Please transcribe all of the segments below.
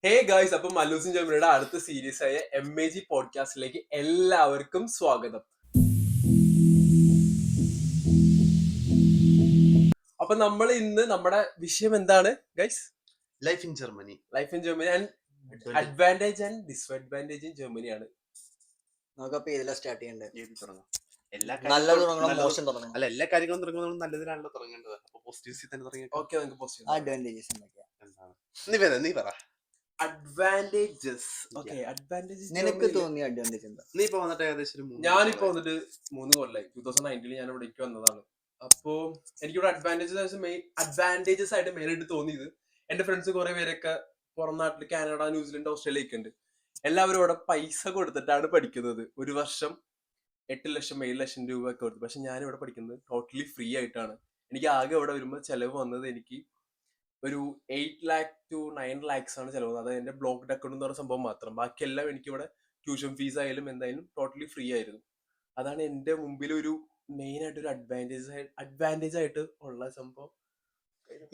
Hey guys, അപ്പൊ മല്ലൂസിൻ ജർമ്മനിയുടെ അടുത്ത സീരീസ് ആയ MAG പോഡ്കാസ്റ്റിലേക്ക് എല്ലാവർക്കും സ്വാഗതം. അപ്പൊ നമ്മൾ ഇന്ന് നമ്മുടെ വിഷയം എന്താണ് guys? Life in Germany. Life in Germany and advantage and disadvantage in ജർമ്മനിയാണ്. നമുക്കപ്പോ ഇതിലാ സ്റ്റാർട്ട് ചെയ്യണ്ടേ? എല്ലാ നല്ലത് തുടങ്ങണം, മോശം തുടങ്ങണം. അല്ല, എല്ലാ കാര്യങ്ങളും തുടങ്ങുമ്പോൾ നല്ലതിലാണല്ലോ തുടങ്ങേണ്ടത്. അപ്പൊ പോസിറ്റീവ്സിൽ തന്നെ തുടങ്ങിയിട്ട് ഓക്കെ, നമുക്ക് പോസിറ്റീവ്. അഡ്വാൻറ്റേജസ് എന്തൊക്കെയാ? നീ പറ. അഡ്വാൻറ്റേജസ്. Okay, advantages. നിനക്ക് തോന്നിയ അഡ്വാൻറ്റേജ് എന്താ? നീ ഇപ്പൊ വന്നിട്ട് ഏകദേശം ഞാനിപ്പോ വന്നിട്ട് 3 കൊല്ലായി. 2019 ഞാൻ ഇവിടേക്ക് വന്നതാണ്. അപ്പോ എനിക്കിവിടെ അഡ്വാൻറ്റേജസ് ആയിട്ട് മെയിൻ ആയിട്ട് തോന്നിയത്, എന്റെ ഫ്രണ്ട്സ് കുറെ പേരൊക്കെ പുറം നാട്ടിൽ കാനഡ, ന്യൂസിലൻഡ്, ഓസ്ട്രേലിയ ഉണ്ട്. എല്ലാവരും ഇവിടെ പൈസ കൊടുത്തിട്ടാണ് പഠിക്കുന്നത്. ഒരു വർഷം 8 ലക്ഷം 7 ലക്ഷം രൂപ ഒക്കെ കൊടുത്തു. പക്ഷെ ഞാൻ ഇവിടെ പഠിക്കുന്നത് ടോട്ടലി ഫ്രീ ആയിട്ടാണ്. എനിക്ക് ആകെ ഇവിടെ വരുമ്പോൾ ചെലവ് വന്നത് എനിക്ക് ഒരു 8 lakh to 9 lakhs ആണ് ചെലവ്. അതായത് എന്റെ ബ്ലോക്ക്ഡ് അക്കൗണ്ട് എന്ന് പറയുന്ന സംഭവം മാത്രം. ബാക്കിയെല്ലാം എനിക്ക് ഇവിടെ ട്യൂഷൻ ഫീസ് ആയാലും എന്തായാലും ടോട്ടലി ഫ്രീ ആയിരുന്നു. അതാണ് എന്റെ മുമ്പിൽ ഒരു മെയിൻ ആയിട്ട് ഒരു അഡ്വാൻറ്റേജ് ആയിട്ട് ഉള്ള സംഭവം.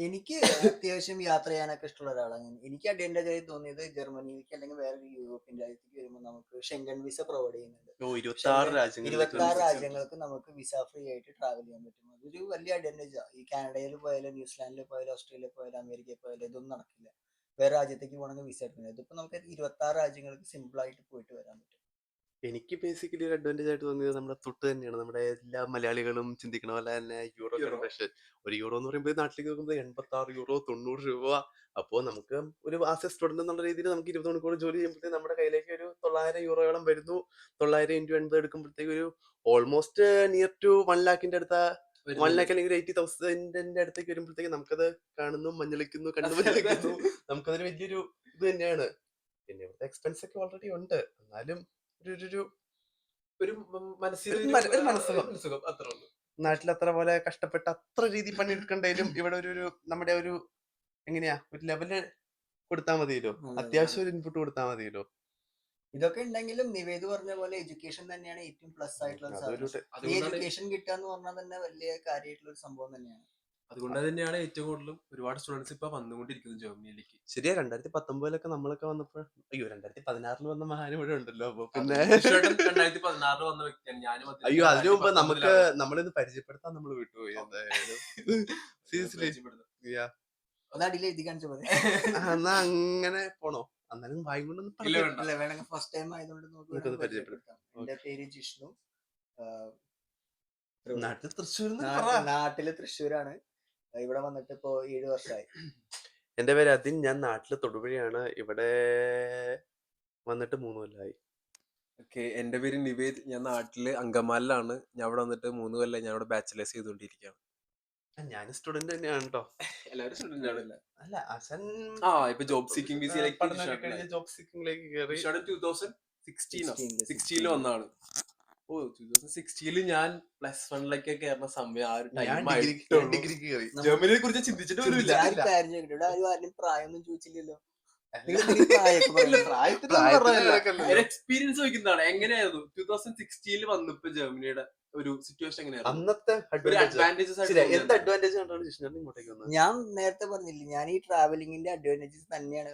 എനിക്ക് അത്യാവശ്യം യാത്ര ചെയ്യാനൊക്കെ ഇഷ്ടമുള്ള ഒരാളാണ് ഞാൻ. എനിക്ക് അഡ്വാൻറ്റേജ് ആയി തോന്നിയത് ജർമ്മനിയിലേക്ക് അല്ലെങ്കിൽ വേറെ യൂറോപ്യൻ രാജ്യത്തേക്ക് വരുമ്പോൾ നമുക്ക് ഷെങ്കൻ വിസ പ്രൊവൈഡ് ചെയ്യുന്നുണ്ട്. 26 രാജ്യങ്ങൾക്ക് നമുക്ക് വിസ ഫ്രീ ആയിട്ട് ട്രാവൽ ചെയ്യാൻ പറ്റും. അതൊരു വലിയ അഡ്വാൻറ്റേജാണ്. ഈ കാനഡയിൽ പോയാലും ന്യൂസിലാൻഡിൽ പോയാലും ഓസ്ട്രേലിയയിൽ പോയാലും അമേരിക്കയിൽ പോയാലും ഇതൊന്നും നടക്കില്ല. വേറെ രാജ്യത്തേക്ക് പോകണമെങ്കിൽ വിസ എടുക്കുന്നത്. ഇതിപ്പോ നമുക്ക് 26 രാജ്യങ്ങൾക്ക് സിമ്പിൾ ആയിട്ട് പോയിട്ട് വരാൻ പറ്റും. എനിക്ക് ബേസിക്കലി ഒരു അഡ്വാൻറ്റേജ് ആയിട്ട് തോന്നിയത് നമ്മുടെ തൊട്ട് തന്നെയാണ്. നമ്മുടെ എല്ലാ മലയാളികളും ചിന്തിക്കണ പോലെ തന്നെ യൂറോ കൺവേർഷൻ. ഒരു യൂറോ എന്ന് പറയുമ്പോൾ നാട്ടിലേക്ക് നോക്കുമ്പോൾ 86 യൂറോ 90 രൂപ. അപ്പോൾ നമുക്ക് ഒരു ആസ് എ സ്റ്റുഡന്റ് എന്നുള്ള രീതിയിൽ നമുക്ക് 20 മണിക്കൂർ ജോലി ചെയ്യുമ്പോഴത്തേക്ക് നമ്മുടെ കയ്യിലേക്ക് ഒരു 900 യൂറോയോളം വരുന്നു. 900 into 80 എടുക്കുമ്പോഴത്തേക്ക് ഒരു ഓൾമോസ്റ്റ് നിയർ ടു 1 lakhന്റെ അടുത്ത 1 lakh അല്ലെങ്കിൽ 80,000ന്റെ അടുത്തേക്ക് വരുമ്പോഴത്തേക്ക് നമുക്കത് കാണുന്നു, മഞ്ഞളിക്കുന്നു, കണ്ണു മഞ്ഞളിക്കുന്നു. നമുക്കതൊരു വലിയൊരു ഇത് തന്നെയാണ്. പിന്നെ ഇവിടുത്തെ എക്സ്പെൻസ് ഒക്കെ ഓൾറെഡി ഉണ്ട്. എന്നാലും ഒരു മനസ്സിൽ സുഖം അത്ര ഉള്ളൂ. നാട്ടിൽ അത്ര പോലെ കഷ്ടപ്പെട്ട് അത്ര രീതി പണിയെടുക്കണ്ടേലും ഇവിടെ ഒരു നമ്മുടെ ഒരു എങ്ങനെയാ ഒരു ലെവല് കൊടുത്താൽ മതിയല്ലോ. അത്യാവശ്യം ഒരു ഇൻപുട്ട് കൊടുത്താൽ മതിയല്ലോ. ഇതൊക്കെ ഉണ്ടെങ്കിലും നിവേദ് പറഞ്ഞ പോലെ എഡ്യൂക്കേഷൻ തന്നെയാണ് ഏറ്റവും പ്ലസ് ആയിട്ടുള്ള സാധനം. എഡ്യൂക്കേഷൻ കിട്ടുക എന്ന് പറഞ്ഞാൽ തന്നെ വലിയ കാര്യമായിട്ടുള്ള ഒരു സംഭവം തന്നെയാണ്. അതുകൊണ്ട് തന്നെയാണ് ഏറ്റവും കൂടുതലും ഒരുപാട് സ്റ്റുഡൻസ് ഇപ്പൊ വന്നുകൊണ്ടിരിക്കുന്നത് ജർമ്മനിയിലേക്ക്. ശരിയാ, 2019 നമ്മളൊക്കെ വന്നപ്പോൾ 2016 വന്ന മഹാനും ഇവിടെ ഉണ്ടല്ലോ. അപ്പൊ പിന്നെ 2016 വന്ന വ്യക്തിയാണ് ഞാൻ. അതിനു മുമ്പ് നമ്മളിന്ന് പരിചയപ്പെടുത്താൻ നമ്മൾ വിട്ടുപോയി. എന്നാ അങ്ങനെ പോണോ? എന്നാലും വായി കൊണ്ടൊന്നും ഫസ്റ്റ് ടൈം ആയതുകൊണ്ട് പരിചയപ്പെടുത്താം. എന്റെ പേര് ജിഷ്ണു. നാട്ടില് തൃശ്ശൂരാണ്. ഇവിടെ വന്നിട്ട് ഇപ്പോ 7 വർഷമായി. എന്റെ പേര് അതിൻ. ഞാൻ നാട്ടില് തൊടുപുഴയാണ്. ഇവിടെ വന്നിട്ട് 3 കൊല്ലമായി. ഓക്കെ, എന്റെ പേര് നിവേദ്. ഞാൻ നാട്ടില് അങ്കമാലിലാണ്. ഞാൻ ഇവിടെ വന്നിട്ട് 3 കൊല്ലം. ഞാൻ ഇവിടെ ബാച്ചിലേഴ്സ് ചെയ്തുകൊണ്ടിരിക്കുകയാണ്. ഞാൻ സ്റ്റുഡന്റ് തന്നെയാണ് കേട്ടോ. എല്ലാവരും സ്റ്റുഡന്റ് ആണല്ലേ? അല്ല, അസൻ ഇപ്പൊ ജോബ് സീക്കിംഗ് വിസയിലേക്ക് ജോബ് സീക്കിംഗിലേക്ക് കയറി. 2016 വന്നാണ്. 2016 ഞാൻ +1 കയറുന്ന സമയം ആ ഒരു ജർമ്മനിയെ കുറിച്ച് ചിന്തിച്ചിട്ട് പോലുമില്ല. പ്രായമൊന്നും ചോദിച്ചില്ലല്ലോ. എക്സ്പീരിയൻസ് ചോദിക്കുന്നതാണ്. എങ്ങനെയായിരുന്നു 2016 വന്നപ്പോ ജർമ്മനിയുടെ ഒരു സിറ്റുവേഷൻ എങ്ങനെയായിരുന്നു? അന്നത്തെ ഞാൻ നേരത്തെ പറഞ്ഞില്ലേ, ഞാൻ ഈ ട്രാവലിംഗിന്റെ അഡ്വാൻറ്റേജസ് തന്നെയാണ്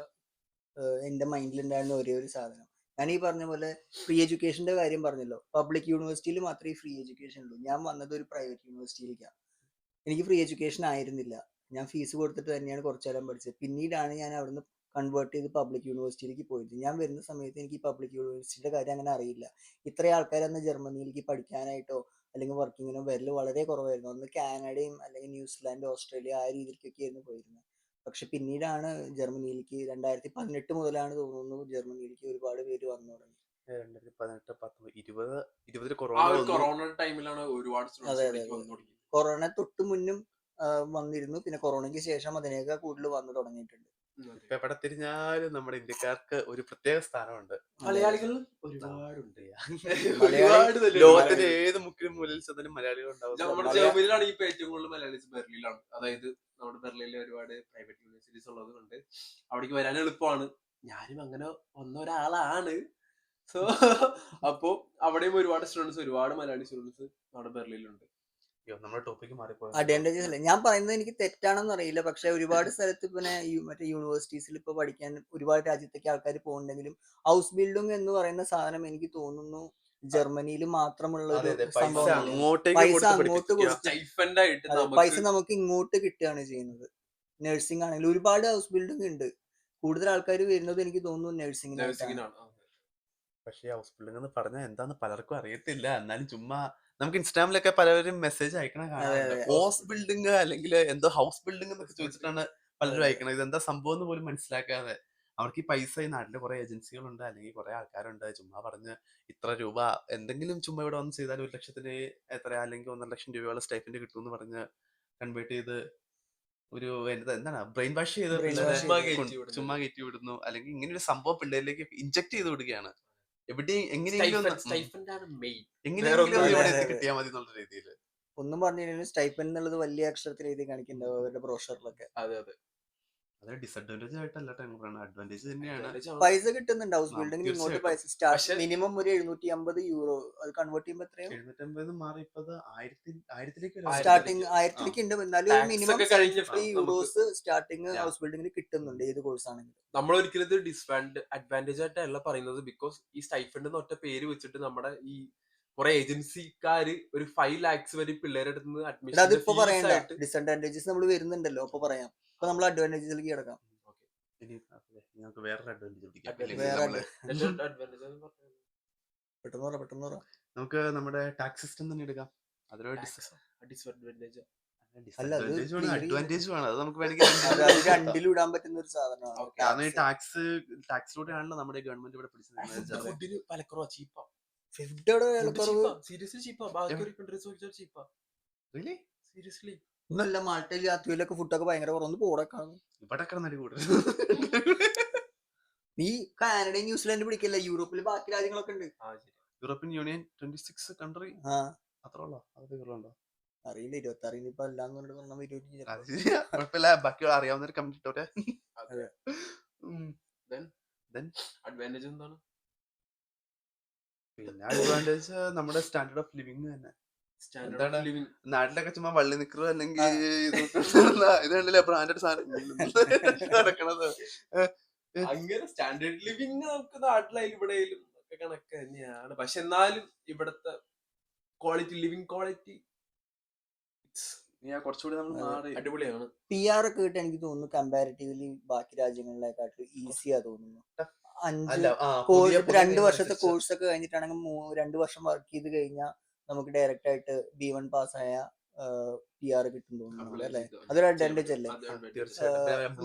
എന്റെ മൈൻഡിൽ ഉണ്ടായിരുന്ന ഒരേ ഒരു സാധനം. ഞാൻ ഈ പറഞ്ഞ പോലെ ഫ്രീ എഡ്യൂക്കേഷന്റെ കാര്യം പറഞ്ഞല്ലോ. പബ്ലിക് യൂണിവേഴ്സിറ്റിയിൽ മാത്രമേ ഫ്രീ എഡ്യൂക്കേഷൻ ഉള്ളൂ. ഞാൻ വന്നത് ഒരു പ്രൈവറ്റ് യൂണിവേഴ്സിറ്റിയിലേക്കാണ്. എനിക്ക് ഫ്രീ എഡ്യൂക്കേഷൻ ആയിരുന്നില്ല. ഞാൻ ഫീസ് കൊടുത്തിട്ട് തന്നെയാണ് കുറച്ചു കാലം പഠിച്ചത്. പിന്നീടാണ് ഞാൻ അവിടുന്ന് കൺവേർട്ട് ചെയ്ത് പബ്ലിക് യൂണിവേഴ്സിറ്റിയിലേക്ക് പോയത്. ഞാൻ വരുന്ന സമയത്ത് എനിക്ക് പബ്ലിക് യൂണിവേഴ്സിറ്റിയുടെ കാര്യം അങ്ങനെ അറിയില്ല. ഇത്രയും ആൾക്കാരന്ന് ജർമ്മനിയിലേക്ക് പഠിക്കാനായിട്ടോ അല്ലെങ്കിൽ വർക്കിങ്ങിനോ വരല് വളരെ കുറവായിരുന്നു. അന്ന് കാനഡയും അല്ലെങ്കിൽ ന്യൂസിലാൻഡ്, ഓസ്ട്രേലിയ ആ രീതിയിലേക്കൊക്കെ ആയിരുന്നു പോയിരുന്നത്. പക്ഷെ പിന്നീടാണ് ജർമ്മനിയിലേക്ക് 2018 മുതലാണ് തോന്നുന്നു ജർമ്മനിയിലേക്ക് ഒരുപാട് പേര് വന്നു തുടങ്ങി. 2019 കൊറോണ ടൈമിലാണ് ഒരുപാട്. കൊറോണ തൊട്ട് മുന്നും വന്നിരുന്നു. പിന്നെ കൊറോണയ്ക്ക് ശേഷം അതിനേക്കാൾ കൂടുതൽ വന്നു തുടങ്ങിയിട്ടുണ്ട്. ഇപ്പൊ എവിടെ തിരിഞ്ഞാലും നമ്മുടെ ഇന്ത്യക്കാർക്ക് ഒരു പ്രത്യേക സ്ഥാനമുണ്ട്. മലയാളികൾ ഒരുപാടുണ്ട്. ലോകത്തിന്റെ ഏത് മുക്കിലും മൂലയിൽ ചെന്നാലും മലയാളികൾ ഉണ്ടാവും. നമ്മുടെ ജർമ്മനിയിലാണ് ഇപ്പൊ ഏറ്റവും കൂടുതൽ മലയാളീസ്. ബെർലിനിലാണ്. അതായത് നമ്മുടെ ബെർലിനിൽ ഒരുപാട് പ്രൈവറ്റ് യൂണിവേഴ്സിറ്റീസ് ഉള്ളത് കൊണ്ട് അവിടേക്ക് വരാൻ എളുപ്പമാണ്. ഞാനും അങ്ങനെ വന്ന ഒരാളാണ്. സോ അപ്പോ അവിടെയും ഒരുപാട് സ്റ്റുഡൻസ്, ഒരുപാട് മലയാളി സ്റ്റുഡൻസ് നമ്മുടെ ബെർലിനിലുണ്ട്. അയ്യോ നമ്മുടെ ടോപ്പിക്ക് മാറിപ്പോയോ അഡ്വാൻറ്റേജസ് അല്ലേ ഞാൻ പറയുന്നത് എനിക്ക് തെറ്റാണെന്ന് അറിയില്ല, പക്ഷെ ഒരുപാട് സ്ഥലത്ത് പിന്നെ മറ്റേ യൂണിവേഴ്സിറ്റീസിൽ ഇപ്പൊ പഠിക്കാൻ ഒരുപാട് രാജ്യത്തേക്ക് ആൾക്കാർ പോകുന്നുണ്ടെങ്കിലും ഹൗസ് ബിൽഡിംഗ് എന്ന് പറയുന്ന സാധനം എനിക്ക് തോന്നുന്നു ജർമ്മനിയിൽ മാത്രമുള്ള അതെ ഒരു അതെ പൈസ സംഭവം തന്നെയാണ്. അങ്ങോട്ടേക്ക് പൈസ കൊടുത്ത് അങ്ങോട്ട് പഠിപ്പിക്കുക കൊടുത്ത് സ്റ്റൈഫൻഡ് ആയിട്ട് അതെ നമുക്ക് പൈസ നമുക്ക് ഇങ്ങോട്ട് കിട്ടുകയാണ് ചെയ്യുന്നത്. നഴ്സിംഗ് ആണെങ്കിൽ ഒരുപാട് ഹൗസ് ബിൽഡിംഗ് ഉണ്ട്, കൂടുതൽ ആൾക്കാർ വരുന്നത് എനിക്ക് തോന്നുന്നു നഴ്സിംഗിനായിട്ടാണ്. നഴ്സിംഗിനാണ്. പക്ഷേ ഹൗസ് ബിൽഡിംഗ് എന്ന് പറഞ്ഞാൽ എന്താന്ന് പലർക്കും അറിയത്തില്ല. എന്നാലും ചുമ്മാ നമുക്ക് ഇൻസ്റ്റാഗ്രാമിലൊക്കെ പലരും മെസ്സേജ് അയക്കണ അതെ കാണാറുണ്ട്. അതെ ഹൗസ് ബിൽഡിംഗ് അല്ലെങ്കിൽ എന്തോ ഹൗസ് ബിൽഡിംഗ് എന്നൊക്കെ ചോദിച്ചിട്ടാണ് പലരും അതെ അയക്കണത്. ഇതെന്താ സംഭവം എന്ന് പോലും മനസ്സിലാക്കാതെ അവർക്ക് ഈ പൈസ ഈ നാട്ടില് കുറെ ഏജൻസികളുണ്ട് അല്ലെങ്കിൽ കുറെ ആൾക്കാരുണ്ട് ചുമ്മാ പറഞ്ഞ് ഇത്ര രൂപ എന്തെങ്കിലും ചുമ്മാ ഇവിടെ വന്ന് ചെയ്താൽ 1 ലക്ഷത്തിന് എത്ര അല്ലെങ്കിൽ 1.5 ലക്ഷം രൂപയുള്ള സ്റ്റൈഫൻഡ് കിട്ടുമെന്ന് പറഞ്ഞ് കൺവേർട്ട് ചെയ്ത് ഒരു എന്താണ് ബ്രെയിൻ വാഷ് ചെയ്ത് ബ്രെയിൻ പിള്ളേരെ വാഷ് ചുമ്മാ ചെയ്ത് കയറ്റി വിടുന്നത്. ചുമ്മാ കയറ്റി വിടുന്നു. അല്ലെങ്കിൽ ഇങ്ങനെ ഒരു സംഭവം പിള്ളേരിലേക്ക് ഇഞ്ചക്ട് ചെയ്ത് വിടുകയാണ്. എവിടെയും എങ്ങനെയെങ്കിലും ഒന്ന് സ്റ്റൈഫൻഡ് ആണ് മെയിൻ. എങ്ങനെയെങ്കിലും വേറൊന്നും ഒന്ന് അതെ ഇവിടെ അതെ എത്തി അതെ കിട്ടിയാൽ മതി എന്നുള്ള രീതിയിൽ. ഒന്നും പറഞ്ഞില്ലെങ്കിൽ സ്റ്റൈപ്പൻ എന്നുള്ളത് വലിയ അക്ഷരത്തിൽ എഴുതി കാണിക്കുന്നുണ്ടാവും അവരുടെ ബ്രോഷറിലൊക്കെ. അതെ അതെ അത് ഡിസഡ്വാൻറ്റേജ് ആയിട്ടല്ല ട്ടോ പറയുന്നത്, അഡ്വാൻറ്റേജ് തന്നെയാണ്. Advantage ആണ്. പൈസ കിട്ടുന്നുണ്ട് ഹൗസ് ബിൽഡിംഗിൽ ഇങ്ങോട്ട് തീർച്ചയായിട്ടും. പൈസ സ്റ്റാർട്ട് പക്ഷെ മിനിമം ഒരു 750 യൂറോ, അത് കൺവേർട്ട് ചെയ്യുമ്പോൾ എത്രയോ 750 മാറി ഇപ്പൊ അത് 1000ലേക്ക് സ്റ്റാർട്ടിങ് ആയിരത്തിലേക്ക്. 1000ലേക്ക് ഉണ്ട്, എന്നാലും ഒരു ടാക്സ് മിനിമം ഒക്കെ 750 കഴിഞ്ഞിട്ട് നമുക്ക് യൂറോസ് സ്റ്റാർട്ടിങ് Yeah. ഹൗസ് ബിൽഡിംഗിൽ കിട്ടുന്നുണ്ട് ഏത് കോഴ്സ് ആണെങ്കിലും. നമ്മൾ ഒരിക്കലും ഇത് അഡ്വാൻറ്റേജ് ആയിട്ടല്ല പറയുന്നത്. ബിക്കോസ് ഈ സ്റ്റൈഫൻഡ് എന്ന് ഒറ്റ പേര് വെച്ചിട്ട് നമ്മുടെ ഈ കുറെ ഏജൻസിക്കാര് ഒരു 5 lakhs വരെ പിള്ളേരുടെ അടുത്ത് നിന്ന് എടാ അഡ്മിഷന്റെ അതിപ്പോ ഫീസ് പറയണ്ട, ആയിട്ട്. ഡിസഡ്വാൻറ്റേജസ് നമ്മൾ വരുന്നുണ്ടല്ലോ, അപ്പൊ പറയാം. ഇപ്പൊ നമ്മൾ അഡ്വാൻറ്റേജസിലേക്ക് കിടക്കാം. ഇനി ഞങ്ങൾക്ക് വേറൊരു അഡ്വാൻറ്റേജ് പിടിക്കാം. Advantage. ഇല്ലെങ്കിൽ വേറെ നമ്മള് പെട്ടെന്ന് പറ. നമുക്ക് നമ്മുടെ ടാക്സ് സിസ്റ്റം തന്നെ എടുക്കാം. അതൊരു ഡിസ്അഡ്വാൻറ്റേജ്. അല്ല അത് ഡിസഡ്വാൻറ്റേജും ആണ് clear ചെയ്യും. അഡ്വാൻറ്റേജും ആണ്. അത് നമുക്ക് വേണമെങ്കിൽ അത് അത് രണ്ടിലും ഇടാൻ പറ്റുന്ന ഒരു സാധനമാണ് Okay. കാരണം ഈ tax. ടാക്സിലൂടെയാണല്ലോ നമ്മുടെ ഗവൺമെന്റ് ഇവിടെ പിടിച്ചു നിൽക്കുന്നത്. ഫുഡിന് വിലക്കുറവാ, ചീപ്പാ. ഫുഡ് അവിടെ വിലക്കുറവ് സീരിയസ്ലി ചീപ്പാ. ബാക്കി ഒരു കൺട്രീസ് ചോദിച്ചാൽ ചീപ്പാ. Really? സീരിയസ്ലി. ഒന്നല്ല, മാൾട്ടയിൽ ലാത്വിയിലൊക്കെ ഫുഡൊക്കെ ഭയങ്കര കുറവൊന്ന് പോടക്കാണ്. ഇവിടെ കിടന്നടി കൂടുതൽ. നീ കാനഡയും ന്യൂസിലാൻഡ് പിടിക്കല്ല, യൂറോപ്പിൽ ബാക്കി രാജ്യങ്ങളൊക്കെ ഉണ്ട്. യൂറോപ്യൻ യൂണിയൻ 26 കൺട്രി ആ അത്ര ഉള്ളോ? അത് ഉണ്ടോ അറിയില്ല, 26 ഇപ്പൊ അല്ലാന്ന് പറഞ്ഞിട്ട് അത് ശരിയാ, കുഴപ്പമില്ല. ബാക്കി അറിയാവുന്ന ഒരു കമന്റ് ഇട്ടോട്ടെ. അഡ്വാൻറ്റേജ് എന്താണ്? പിന്നെ അഡ്വാൻറ്റേജ് നമ്മുടെ സ്റ്റാൻഡേർഡ് ഓഫ് ലിവിങ് തന്നെ. സ്റ്റാൻഡേർഡ് എന്താണ്? Of living. നാട്ടിലൊക്കെ ചുമ്മാ വള്ളി നിക്കറോ അല്ലെങ്കിൽ ഇത് കണ്ടില്ലേ ബ്രാൻഡഡ് സാധനം നടക്കണത്. അങ്ങനെ സ്റ്റാൻഡേർഡ് ലിവിംഗ് നമുക്ക് നാട്ടിലായാലും ഇവിടെയായാലും ഒക്കെ കണക്ക് തന്നെയാണ്. പക്ഷെ എന്നാലും ഇവിടത്തെ ലിവിംഗ് ക്വാളിറ്റി കുറച്ചുകൂടി നമ്മൾ മാറി അടിപൊളിയാണ്. PR ഒക്കെ കിട്ടാൻ എനിക്ക് തോന്നുന്നു കമ്പാരിറ്റീവ്ലി ബാക്കി രാജ്യങ്ങളിലേക്കാട്ടും ഈസിയാ തോന്നുന്നു. 2 വർഷത്തെ കോഴ്സ് ഒക്കെ കഴിഞ്ഞിട്ടാണെങ്കിൽ 2 വർഷം വർക്ക് ചെയ്ത് കഴിഞ്ഞാൽ നമുക്ക് ഡയറക്റ്റ് ആയിട്ട് B1 പാസ്സായ PR കിട്ടും തോന്നുന്നു അല്ലേ? അതൊരു അഡ്വാൻറ്റേജ് അല്ലേ?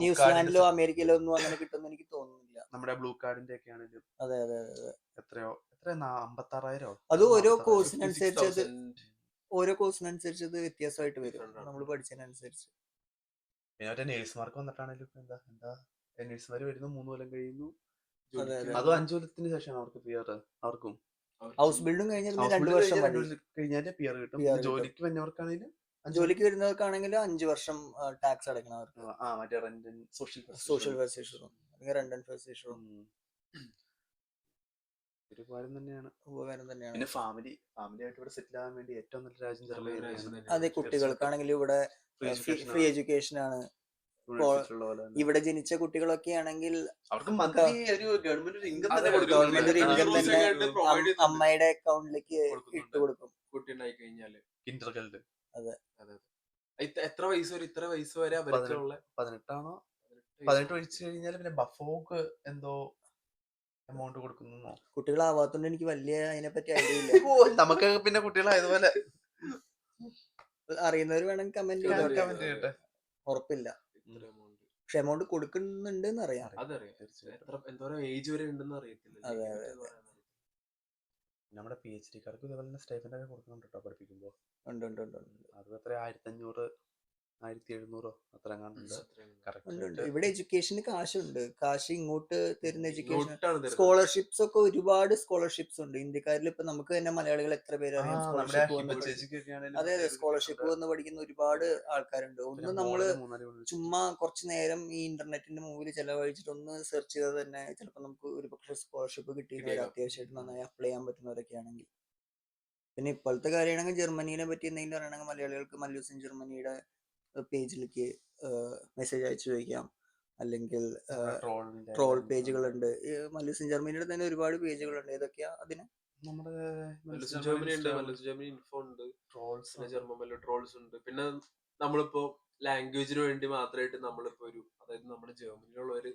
ന്യൂസിലാൻഡിലോ അമേരിക്കയിലോ ഒന്നും അങ്ങനെ കിട്ടുമെന്ന് എനിക്ക് തോന്നുന്നില്ല. നമ്മുടെ ബ്ലൂ കാർഡിന്റെ ഒക്കെ ആണെങ്കിലും അതെ അതെ അതെ. എത്രയോ 56,000 അത് ഓരോ കോഴ്സിനനുസരിച്ച് അത് വ്യത്യാസമായിട്ട് വരും നമ്മൾ പഠിച്ചതിനനുസരിച്ച്. പിന്നെ നേഴ്സുമാർക്ക് വന്നിട്ടാണെങ്കിലും എന്താ നേഴ്സുമാർ വരുന്നു 3 കൊല്ലം കഴിയുന്നു. അതെ അതെ. അതും 5 കൊല്ലത്തിന് ശേഷമാണ് അവർക്ക് PR. അവർക്കും ഹൗസ് ബിൽഡിംഗ് കഴിഞ്ഞാൽ 2 വർഷം മതി. കഴിഞ്ഞാൽ PR കിട്ടും. ജോലിക്ക് വരുന്നവർക്കാണെങ്കിലും ജോലിക്ക് വരുന്നവർക്കാണെങ്കിൽ 5 വർഷം ടാക്സ് അടയ്ക്കണം അവർക്ക്. മറ്റേ റെന്റ് സോഷ്യൽ വെൽഫെയറും റെന്റ് ആൻഡ് വെൽഫെയറും ഒരു ഉപകാരം തന്നെയാണ്. പിന്നെ ഫാമിലി ആയിട്ട് ഇവിടെ സെറ്റിൽ ആവാൻ വേണ്ടി ഏറ്റവും നല്ല രാജ്യം ജർമ്മനി. അതെ, കുട്ടികൾക്കാണെങ്കിൽ ഇവിടെ ഫ്രീ എഡ്യൂക്കേഷൻ ആണ്. ഇവിടെ ജനിച്ച കുട്ടികളൊക്കെ ആണെങ്കിൽ അവർക്ക് മന്ത്ലി ഒരു ഗവൺമെന്റ് ഒരു ഇൻകം തന്നെ ഗവൺമെന്റ് ഒരു ഇൻകം തന്നെ അമ്മയുടെ അക്കൗണ്ടിലേക്ക് ഇട്ട് കൊടുക്കും കുട്ടി ഉണ്ടായി കഴിഞ്ഞാല്. കിൻഡർഗാർട്ടൻ. അതെ. എത്ര വയസ്സ് വരെ? ഇത്ര വയസ്സ് വരെ അവർക്കുള്ള 18 ആണോ? 18 ഒഴിച്ചു കഴിഞ്ഞാൽ പിന്നെ ബഫോക്ക് എന്തോ എമൗണ്ട് കൊടുക്കുന്നു. കുട്ടികളാവാത്തോണ്ട് എനിക്ക് വലിയ അതിനെപ്പറ്റി ഐഡിയ ഇല്ല. നമുക്ക് പിന്നെ കുട്ടികളായതുപോലെ അറിയുന്നവർ വേണമെങ്കിൽ കമന്റ് ചെയ്യട്ടെ. ഉറപ്പില്ല, പക്ഷെ എമൗണ്ട് കൊടുക്കുന്നുണ്ട് എന്ന് അറിയാം. അതറിയാം. എന്തോരം ഏജ് വരെ ഉണ്ടെന്ന് അറിയത്തില്ല. അതെ അതെ. നമ്മുടെ PhD-കാർക്ക് ഇതുപോലെ തന്നെ സ്റ്റൈഫൻഡ് ഒക്കെ കൊടുക്കുന്നുണ്ട് കേട്ടോ പഠിപ്പിക്കുമ്പോൾ. ഉണ്ട്. അത് എത്ര 1500 1700 അത്ര ഉണ്ട്. ഇവിടെ എഡ്യൂക്കേഷന് കാശുണ്ട്. കാശ് ഇങ്ങോട്ട് തരുന്ന എഡ്യൂക്കേഷൻ സ്കോളർഷിപ്സ് ഒക്കെ ഒരുപാട് സ്കോളർഷിപ്സ് ഉണ്ട്. ഇന്ത്യക്കാരിൽ ഇപ്പൊ നമുക്ക് തന്നെ മലയാളികൾ എത്ര പേര് അറിയാം സ്കോളർഷിപ്പ് വന്ന്. അതെ, സ്കോളർഷിപ്പ് വന്ന് പഠിക്കുന്ന ഒരുപാട് ആൾക്കാരുണ്ട്. ഒന്ന് നമ്മള് ചുമ്മാ കുറച്ചു നേരം ഈ ഇന്റർനെറ്റിന്റെ മുമ്പിൽ ചെലവഴിച്ചിട്ട് ഒന്ന് സെർച്ച് ചെയ്താൽ തന്നെ ചിലപ്പോൾ നമുക്ക് ഒരുപക്ഷെ സ്കോളർഷിപ്പ് കിട്ടിയിട്ട് അത്യാവശ്യമായിട്ട് നന്നായി അപ്ലൈ ചെയ്യാൻ പറ്റുന്നവരൊക്കെ ആണെങ്കിൽ പിന്നെ ഇപ്പോഴത്തെ കാര്യമാണെങ്കിൽ ജർമ്മനിയെ പറ്റി എന്തെങ്കിലും അറിയണമെങ്കിൽ മലയാളികൾക്ക് മല്ലൂസ് ഇൻ ജർമ്മനിയുടെ പേജിലേക്ക് മെസ്സേജ് അയച്ചു ചോദിക്കാം. അല്ലെങ്കിൽ ട്രോൾ പേജുകളുണ്ട്. മല്ലൂസ് ഇൻ ജർമ്മനിയുടെ തന്നെ ഒരുപാട് പേജുകളുണ്ട്. ഏതൊക്കെയാ അതിന്? നമ്മുടെ ജർമ്മനി ഉണ്ട്, ജർമ്മനി ഇൻഫോ ഉണ്ട്, പിന്നെ ജർമ്മൻ മല്ലു ട്രോൾസ് ഉണ്ട്. പിന്നെ നമ്മളിപ്പോ ലാംഗ്വേജിന് വേണ്ടി മാത്രമായിട്ട് നമ്മളിപ്പോ അതായത് നമ്മുടെ ജർമ്മനിയിലുള്ളവര്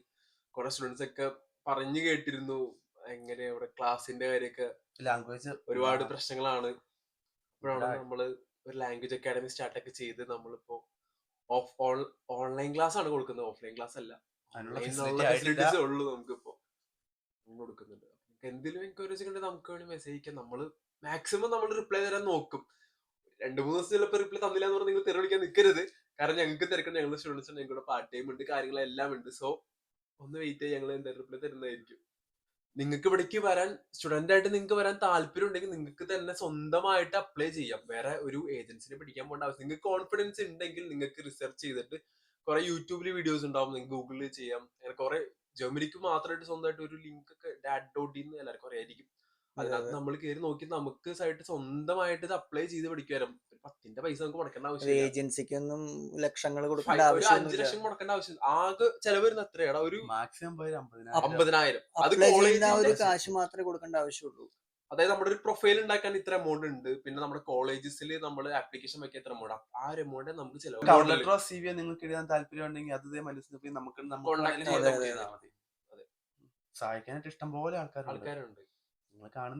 കുറെ സ്റ്റുഡൻസ് ഒക്കെ പറഞ്ഞു കേട്ടിരുന്നു എങ്ങനെ അവിടെ ക്ലാസിന്റെ കാര്യമൊക്കെ ലാംഗ്വേജ് ഒരുപാട് പ്രശ്നങ്ങളാണ്. അപ്പോഴാണ് നമ്മള് ഒരു ലാംഗ്വേജ് അക്കാഡമി സ്റ്റാർട്ടൊക്കെ ചെയ്ത് നമ്മളിപ്പോ ഓൺലൈൻ ക്ലാസ് ആണ് കൊടുക്കുന്നത്, ഓഫ്ലൈൻ ക്ലാസ് അല്ല. ഫെസിലിറ്റീസ് ഉള്ളൂ നമുക്കിപ്പോ കൊടുക്കുന്നുണ്ട്. എന്തെങ്കിലും എൻക്വയറീസ് ഉണ്ടെങ്കിൽ നമുക്ക് വേണ്ടി മെസ്സേജ് അയക്കാം. നമ്മള് മാക്സിമം നമ്മൾ റിപ്ലൈ തരാൻ നോക്കും. 2-3 ദിവസം ചിലപ്പോൾ റിപ്ലൈ തന്നില്ല എന്ന് പറഞ്ഞാൽ നിങ്ങൾ തെറി വിളിക്കാൻ നിൽക്കരുത്. കാരണം ഞങ്ങൾക്ക് തിരക്കുണ്ട്, ഞങ്ങൾ സ്റ്റുഡൻസ് ഉണ്ട്, ഞങ്ങളുടെ പാർട്ട് ടൈം ഉണ്ട്, കാര്യങ്ങളെല്ലാം ഉണ്ട്. സോ ഒന്ന് വെയിറ്റ് ചെയ്ത് ഞങ്ങൾ എന്തായാലും റിപ്ലൈ തരുന്നതായിരിക്കും. നിങ്ങൾക്ക് ഇവിടേക്ക് വരാൻ സ്റ്റുഡന്റ് ആയിട്ട് നിങ്ങൾക്ക് വരാൻ താല്പര്യം ഉണ്ടെങ്കിൽ നിങ്ങൾക്ക് തന്നെ സ്വന്തമായിട്ട് അപ്ലൈ ചെയ്യാം. വേറെ ഒരു ഏജൻസിനെ പിടിക്കാൻ പോകേണ്ട ആവശ്യം. നിങ്ങൾക്ക് കോൺഫിഡൻസ് ഉണ്ടെങ്കിൽ നിങ്ങൾക്ക് റിസർച്ച് ചെയ്തിട്ട് കുറെ യൂട്യൂബിൽ വീഡിയോസ് ഉണ്ടാവും, നിങ്ങൾക്ക് ഗൂഗിളിൽ ചെയ്യാം. അങ്ങനെ കുറെ ജർമ്മനിക്ക് മാത്രമായിട്ട് സ്വന്തമായിട്ട് ഒരു ലിങ്ക് ഒക്കെ DAD.in എല്ലാവർക്കും അറിയായിരിക്കും. അതിനകത്ത് നമ്മൾ കയറി നോക്കി നമുക്ക് സ്വന്തമായിട്ട് ഇത് അപ്ലൈ ചെയ്ത് പഠിക്കുവാനും 10 പൈസ നമുക്ക് മുടക്കേണ്ട ആവശ്യമില്ല. ഏജൻസിക്കൊന്നും ലക്ഷങ്ങൾ കൊടുക്കേണ്ട ഒരു ആവശ്യം 5 ലക്ഷം മുടക്കേണ്ട ആവശ്യം. ആകെ ചെലവ് വരുന്ന എത്രയാണ്? ഒരു മാക്സിമം 50,000. അത് അപ്ലൈ ചെയ്യുന്ന കോളേജിന്റെ ഒരു കാശ് മാത്രമേ കൊടുക്കേണ്ട ആവശ്യമുള്ളൂ. അതായത് നമ്മുടെ ഒരു പ്രൊഫൈൽ ഉണ്ടാക്കാൻ ഇത്ര എമൗണ്ട് ഉണ്ട്. പിന്നെ നമ്മുടെ കോളേജസിൽ നമ്മൾ ആപ്ലിക്കേഷൻ വെക്കാൻ ഇത്ര എമൗണ്ട്, ആ ഒരു എമൗണ്ട് നമുക്ക് ചിലവ്. CV നിങ്ങൾക്ക് എഴുതാൻ താല്പര്യം ഉണ്ടെങ്കിൽ അത് മനസ്സിലാക്കി നമുക്ക് സഹായിക്കാനായിട്ട് ഇഷ്ടം പോലെ ആൾക്കാരുണ്ട്.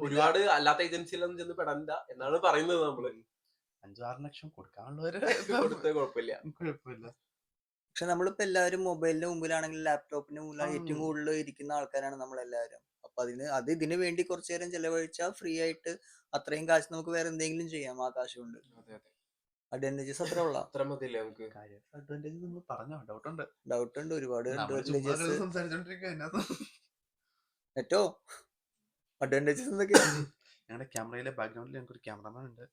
ഒരുപാട് അല്ലാത്ത ഏജൻസിയിലൊന്നും ചെന്ന് പെടണ്ട എന്നാണ് പറയുന്നത്. നമ്മള് 5-6 ലക്ഷം കൊടുക്കാനുള്ളവര് കൊടുത്തേ കുഴപ്പമില്ല. പക്ഷെ നമ്മളിപ്പോ എല്ലാവരും മൊബൈലിന്റെ മുമ്പിലാണെങ്കിൽ ലാപ്ടോപ്പിന്റെ മുമ്പിലാണ് ഏറ്റവും കൂടുതൽ ഇരിക്കുന്ന ആൾക്കാരാണ് നമ്മളെല്ലാവരും. അപ്പൊ ഇതിനു വേണ്ടി കുറച്ചു നേരം ചെലവഴിച്ചാൽ ഫ്രീ ആയിട്ട് അത്രയും കാശ് നമുക്ക് വേറെ എന്തെങ്കിലും ചെയ്യാം ആ കാശ് കൊണ്ട്. അഡ്വാൻറ്റേജസ് അത്ര ഉള്ള ഡൗട്ട് ഉണ്ട്, ഒരുപാട് ഏറ്റവും അഡ്വാൻറ്റേജസ് എന്തൊക്കെയാണ്? ഞങ്ങളുടെ ക്യാമറയിലെ ബാക്ക്ഗ്രൗണ്ടിൽ ഞങ്ങൾക്ക് ഒരു ക്യാമറമാൻ ഉണ്ട്.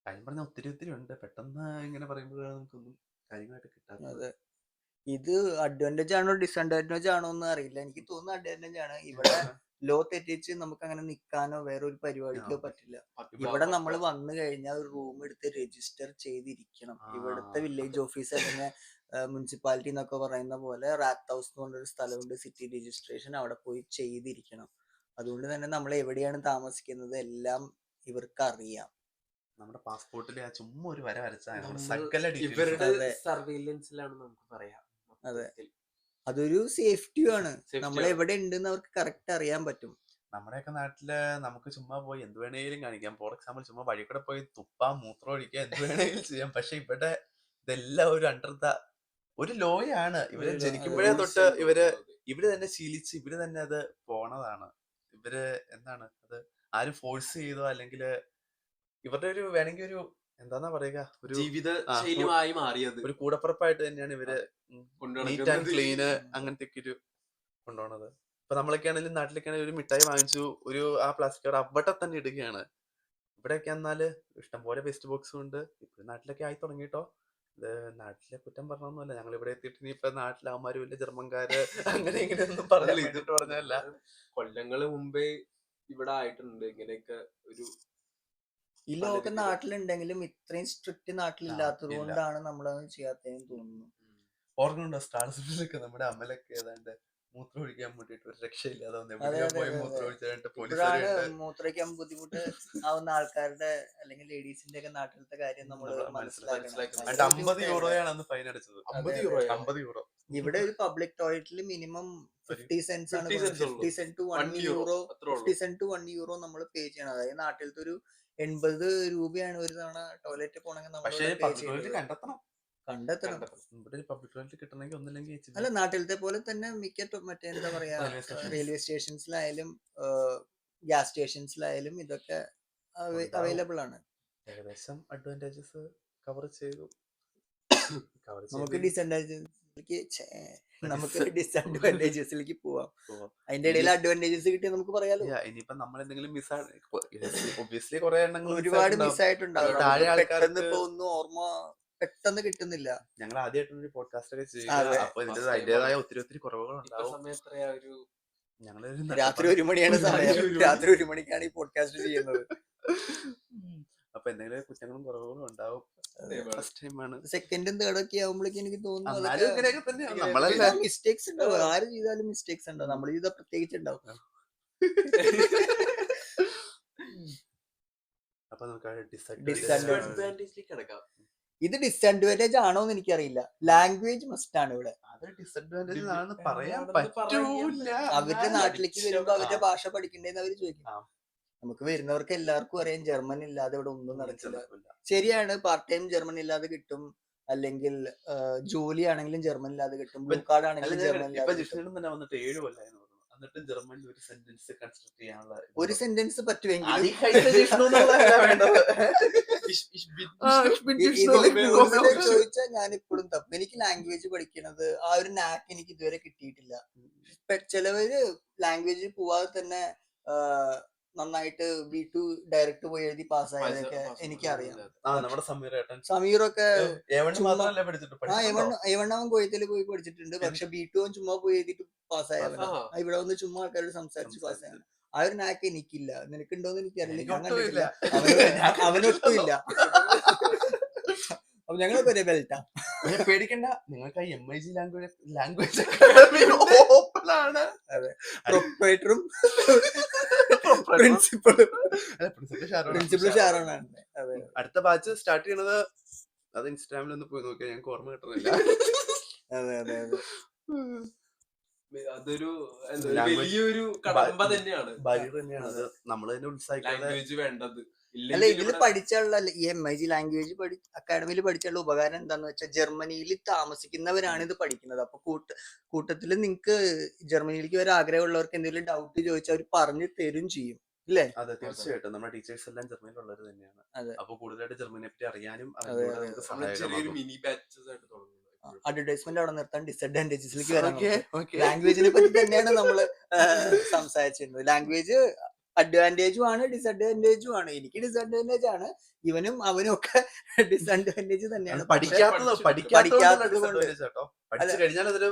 കാര്യം പറഞ്ഞാൽ ഒത്തിരി ഉണ്ട്. പെട്ടെന്ന് ഇങ്ങനെ പറയുമ്പോഴാണ് നമുക്കൊന്നും കാര്യങ്ങളായിട്ട് കിട്ടാത്തത്. ഇത് അഡ്വാൻറ്റേജ് ആണോ ഡിസഡ്വാൻറ്റേജ് ആണോ എന്ന് അറിയില്ല. എനിക്ക് തോന്നുന്ന അഡ്വാൻറ്റേജ് ആണ്. ഇവിടെ ലോ തെറ്റിച്ച് നമുക്ക് അങ്ങനെ നിൽക്കാനോ വേറെ ഒരു പരിപാടിക്കോ പറ്റില്ല. ഇവിടെ നമ്മൾ വന്നു കഴിഞ്ഞാൽ ഒരു റൂം എടുത്ത് രജിസ്റ്റർ ചെയ്തിരിക്കണം. ഇവിടുത്തെ വില്ലേജ് ഓഫീസ് അല്ലെങ്കിൽ മുനിസിപ്പാലിറ്റി എന്നൊക്കെ പറയുന്ന പോലെ റാത്ത് ഹൗസ് എന്ന് പറഞ്ഞൊരു സ്ഥലമുണ്ട്, സിറ്റി രജിസ്ട്രേഷൻ, അവിടെ പോയി ചെയ്തിരിക്കണം. അതുകൊണ്ട് തന്നെ നമ്മൾ എവിടെയാണ് താമസിക്കുന്നത് എല്ലാം ഇവർക്ക് അറിയാം. നമ്മുടെ പാസ്പോർട്ടിൽ ചുമ്മാ ഒരു വര വരച്ചാൽ സർവൈലൻസിലാണ് നമുക്ക് പറയാം. അതെ, അതൊരു സേഫ്റ്റിയും ആണ്. നമ്മൾ എവിടെ ഉണ്ടെന്ന് അവർക്ക് കറക്റ്റ് അറിയാൻ പറ്റും. നമ്മുടെയൊക്കെ നാട്ടില് നമുക്ക് ചുമ്മാ പോയി എന്ത് വേണേലും കാണിക്കാം. ഫോർ എക്സാമ്പിൾ ചുമ്മാ വഴി കൂടെ പോയി തുപ്പാം, മൂത്രം ഒഴിക്കുക, എന്ത് വേണേലും ചെയ്യാം. പക്ഷെ ഇവിടെ ഇതെല്ലാം ഒരു അണ്ടർ ഒരു ലോയാണ്. ഇവര് ജനിക്കുമ്പോഴേ തൊട്ട് ഇവര് തന്നെ ശീലിച്ച് ഇവര് തന്നെ അത് പോണതാണ്. ഇവര് എന്താണ് അത് ആരും ഫോഴ്സ് ചെയ്തോ അല്ലെങ്കിൽ ഇവരുടെ ഒരു വേണമെങ്കിൽ ഒരു എന്താന്നാ പറയുക, ഒരു ജീവിത ശൈലിയായി മാറിയത്. ഒരു കൂടപ്പുറപ്പായിട്ട് തന്നെയാണ് ഇവര് നീറ്റ് ആൻഡ് ക്ലീന് അങ്ങനത്തെ ഒക്കെ ഒരു കൊണ്ടുപോണത്. ഇപ്പൊ നമ്മളൊക്കെ ആണെങ്കിലും നാട്ടിലൊക്കെ ആണെങ്കിൽ ഒരു മിഠായി വാങ്ങിച്ചു ഒരു ആ പ്ലാസ്റ്റിക് കവർ അവിടെ തന്നെ ഇടുകയാണ്. ഇവിടെയൊക്കെ എന്നാല് ഇഷ്ടംപോലെ വേസ്റ്റ് ബോക്സും ഉണ്ട്. ഇപ്പൊ നാട്ടിലൊക്കെ ആയി തുടങ്ങിട്ടോ. ഇത് നാട്ടിലെ കുറ്റം പറഞ്ഞൊന്നുമല്ല, ഞങ്ങൾ ഇവിടെ എത്തിയിട്ട് ഇനിയിപ്പൊ നാട്ടിലാവന്മാരും ഇല്ല ജർമ്മൻകാര് അങ്ങനെ ഇങ്ങനെയൊന്നും പറഞ്ഞല്ല. കൊല്ലങ്ങള് മുമ്പേ ഇവിടെ ആയിട്ടുണ്ട് ഇങ്ങനെയൊക്കെ ഒരു ഈ ലോകം നാട്ടിലുണ്ടെങ്കിലും ഇത്രയും സ്ട്രിക്റ്റ് നാട്ടിലില്ലാത്തത് കൊണ്ടാണ് നമ്മളത് ചെയ്യാത്തതെന്ന് തോന്നുന്നു. ഓർമ്മയുണ്ടോ സ്റ്റാർസിലൊക്കെ നമ്മുടെ അമലൊക്കെ ഏതാണ്ട് മൂത്രം ഒഴിക്കാൻ വേണ്ടിട്ട് ഒരു രക്ഷയില്ലാതെ മൂത്രമൊഴിക്കാൻ ബുദ്ധിമുട്ട് ആവുന്ന ആൾക്കാരുടെ അല്ലെങ്കിൽ ലേഡീസിന്റെ ഒക്കെ നാട്ടിലത്തെ കാര്യം നമ്മൾ മനസ്സിലാക്കണം. 50 യൂറോയാണ് അന്ന് ഫൈൻ അടച്ചത്. 50 യൂറോ. ഇവിടെ ഒരു പബ്ലിക് ടോയ്ലറ്റിൽ മിനിമം 50 സെന്റ്സ് ആണ്. 50 സെന്റ് ടു 1 യൂറോ നമ്മൾ പേ ചെയ്യണം. അതായത് നാട്ടിലത്തെ ഒരു 80 രൂപയാണ് ഒരു തവണ ടോയ്ലറ്റ് പോണെങ്കിൽ നമ്മൾ കണ്ടെത്തണം. അല്ല, നാട്ടിലത്തെ പോലെ തന്നെ മിക്ക മറ്റേ എന്താ പറയാ റെയിൽവേ സ്റ്റേഷൻസിലായാലും ഗ്യാസ് സ്റ്റേഷൻസിലായാലും ഇതൊക്കെ അവൈലബിൾ ആണ്. ഏകദേശം അഡ്വാൻറ്റേജസ് കവർ ചെയ്തു. നമുക്ക് ഡിസഡ്വാൻറ്റേജസിലേക്ക് പോവാം. അതിന്റെ ഇടയിൽ അഡ്വാൻറ്റേജസ് കിട്ടിയാൽ നമുക്ക് പറയാലോ. ഇനിയിപ്പോ നമ്മൾ എന്തെങ്കിലും ഒബ്വിയസ്ലി കുറെ എണ്ണങ്ങൾ ഒരുപാട് മിസ്സായിട്ടുണ്ടാവും. ഇപ്പൊ ഒന്നും ഓർമ്മ പെട്ടെന്ന് കിട്ടുന്നില്ല. ഞങ്ങൾ ആദ്യമായിട്ടൊരു പോഡ്കാസ്റ്റ് ഒക്കെ ചെയ്യുക. അപ്പൊ അതിന്റേതായ ഒത്തിരി കുറവുകളുണ്ടാവും. ഞങ്ങളൊരു രാത്രി 1 മണിയാണ് സമയം. രാത്രി 1 മണിക്കാണ് ഈ പോഡ്കാസ്റ്റ് ചെയ്യുന്നത്. അപ്പൊ എന്തെങ്കിലും കുറ്റങ്ങളും കുറവുകളും ഉണ്ടാവും. ഫസ്റ്റ് ടൈമാണ്. സെക്കൻഡും തേർഡും ഒക്കെ ആവുമ്പോഴേക്കും എനിക്ക് തോന്നുന്നു എന്നാലും ഇങ്ങനെയൊക്കെ തന്നെയാണ് നമ്മളല്ലേ. മിസ്റ്റേക്സ് ഉണ്ടാവും. ആര് ചെയ്താലും മിസ്റ്റേക്സ് ഉണ്ടാവും. നമ്മൾ ചെയ്താൽ പ്രത്യേകിച്ച് ഉണ്ടാവും. അപ്പൊ നമുക്ക് ഡിസഡ്വാൻറ്റേജിലേക്ക് കിടക്കാം. ഇത് ഡിസഡ്വാൻറ്റേജ് ആണോ എന്ന് എനിക്കറിയില്ല. ലാംഗ്വേജ് മസ്റ്റ് ആണ് ഇവിടെ. അത് ഡിസഡ്വാൻറ്റേജ് ആണെന്ന് പറയാൻ ആണെന്ന് പറ്റൂല. അവരുടെ നാട്ടിലേക്ക് വരുമ്പോ അവരുടെ ഭാഷ പഠിക്കണ്ടേന്ന് അവര് ചോദിക്കും. ആ. നമുക്ക് വരുന്നവർക്ക് എല്ലാവർക്കും അറിയാം ജർമ്മൻ ഇല്ലാതെ ഇവിടെ ഒന്നും നടക്കില്ല. നടക്കില്ല. ശരിയാണ്, പാർട്ട് ടൈം ജർമ്മൻ ഇല്ലാതെ കിട്ടും, അല്ലെങ്കിൽ ജോലിയാണെങ്കിലും ജർമ്മൻ ഇല്ലാതെ കിട്ടും, ബ്ലൂ കാർഡ് ആണെങ്കിലും ജർമ്മൻ ഇപ്പൊ ഇല്ലാതെ കിട്ടും. ജിഷ്ണും തന്നെ വന്നിട്ട് 7 കൊല്ലായിരുന്നു. എന്നിട്ടും ജർമ്മനിൽ ഒരു സെന്റൻസ് കൺസ്ട്രക്ട് ചെയ്യാനുള്ള ഒരു സെന്റൻസ് പറ്റുമെങ്കിൽ ചോദിച്ചാൽ ഞാൻ ഇപ്പോഴും തപ്പും. എനിക്ക് ലാംഗ്വേജ് പഠിക്കണത് ആ ഒരു നാക്ക് എനിക്ക് ഇതുവരെ കിട്ടിയിട്ടില്ല. ചിലവര് ലാംഗ്വേജ് പോവാതെ തന്നെ നന്നായിട്ട് B2 ഡയറക്റ്റ് പോയി എഴുതി പാസ്സായതൊക്കെ എനിക്കറിയാം. നമ്മുടെ സമീറൊക്കെ പഠിച്ചിട്ടുണ്ട്. അവൻ കോയത്തിൽ പോയി പഠിച്ചിട്ടുണ്ട്. പക്ഷെ B2 ചുമ്മാ പോയി എഴുതിട്ട് പാസ്സായവനാ. ഇവിടെ വന്ന് ചുമ്മാ ആൾക്കാരോട് സംസാരിച്ച് പാസ്സായാണ്. ആ ഒരു നാക്ക് എനിക്കില്ല. നിനക്കുണ്ടോന്ന് എനിക്കറിയില്ല. ഞാൻ കണ്ടിട്ടില്ല. അവനൊട്ടും ഇല്ല. അപ്പൊ ഞങ്ങളൊക്കെ ഒരേ ബെൽറ്റാ. പേടിക്കണ്ട, നിങ്ങൾക്ക് MIG ലാംഗ്വേജ് അക്കാദമി ഓപ്പൺ ആണ്. പ്രൊപ്പറേറ്ററും പ്രിൻസിപ്പളും ഷാരോണാണ്. അടുത്ത ബാച്ച് സ്റ്റാർട്ട് ചെയ്യണത് അത് ഇൻസ്റ്റാഗ്രാമിൽ ഒന്ന് പോയി നോക്കിയാൽ ഞങ്ങൾക്ക് ഓർമ്മ കിട്ടുന്നില്ല. അതെ അതെ അതെ. അതൊരു വലിയൊരു കടമ്പ തന്നെയാണ്. അത് നമ്മൾ തന്നെ ഉത്സാഹിക്കാതെ ലാംഗ്വേജ് വേണ്ടത്. അല്ല, ഇതില് പഠിച്ചുള്ള ഈ MIG ലാംഗ്വേജ് അക്കാഡമിയിൽ പഠിച്ചുള്ള ഉപകാരം എന്താന്ന് വെച്ചാൽ ജർമ്മനിയിൽ താമസിക്കുന്നവരാണ് ഇത് പഠിക്കുന്നത്. അപ്പൊ കൂട്ടത്തില് നിങ്ങക്ക് ജർമ്മനിയിലേക്ക് വരാൻ ആഗ്രഹമുള്ളവർക്ക് എന്തെങ്കിലും ഡൗട്ട് ചോദിച്ചാൽ അവർ പറഞ്ഞു തരും ചെയ്യും, ഇല്ലേ? അതെ, തീർച്ചയായിട്ടും. നമ്മുടെ ടീച്ചേഴ്സ് എല്ലാം ജർമ്മനിയിലുള്ളവർ തന്നെയാണ്. അതെ. അപ്പൊ കൂടുതലായിട്ട് ജർമ്മനിയെ പറ്റി അറിയാനും ചെറിയൊരു മിനി ബാച്ചസ് ആയിട്ട് തുടങ്ങുന്നത്. അഡ്വർടൈസ്മെന്റ് അവിടെ നിർത്താൻ ഡിസഡ്വാൻറ്റേജസിലേക്ക് വരാം. ലാംഗ്വേജിനെ പറ്റി തന്നെയാണ് നമ്മള് സംസാരിച്ചിരുന്നത്. ലാംഗ്വേജ് അഡ്വാൻറ്റേജും ആണ് ഡിസഡ്വാൻറ്റേജും ആണ്. എനിക്ക് ഡിസഡ്വാൻറ്റേജ് ആണ്, ഇവനും അവനും ഒക്കെ ഡിസഡ്വാൻറ്റേജ് തന്നെയാണ്. പഠിക്കാത്തത് പഠിച്ചു കഴിഞ്ഞാൽ അതൊരു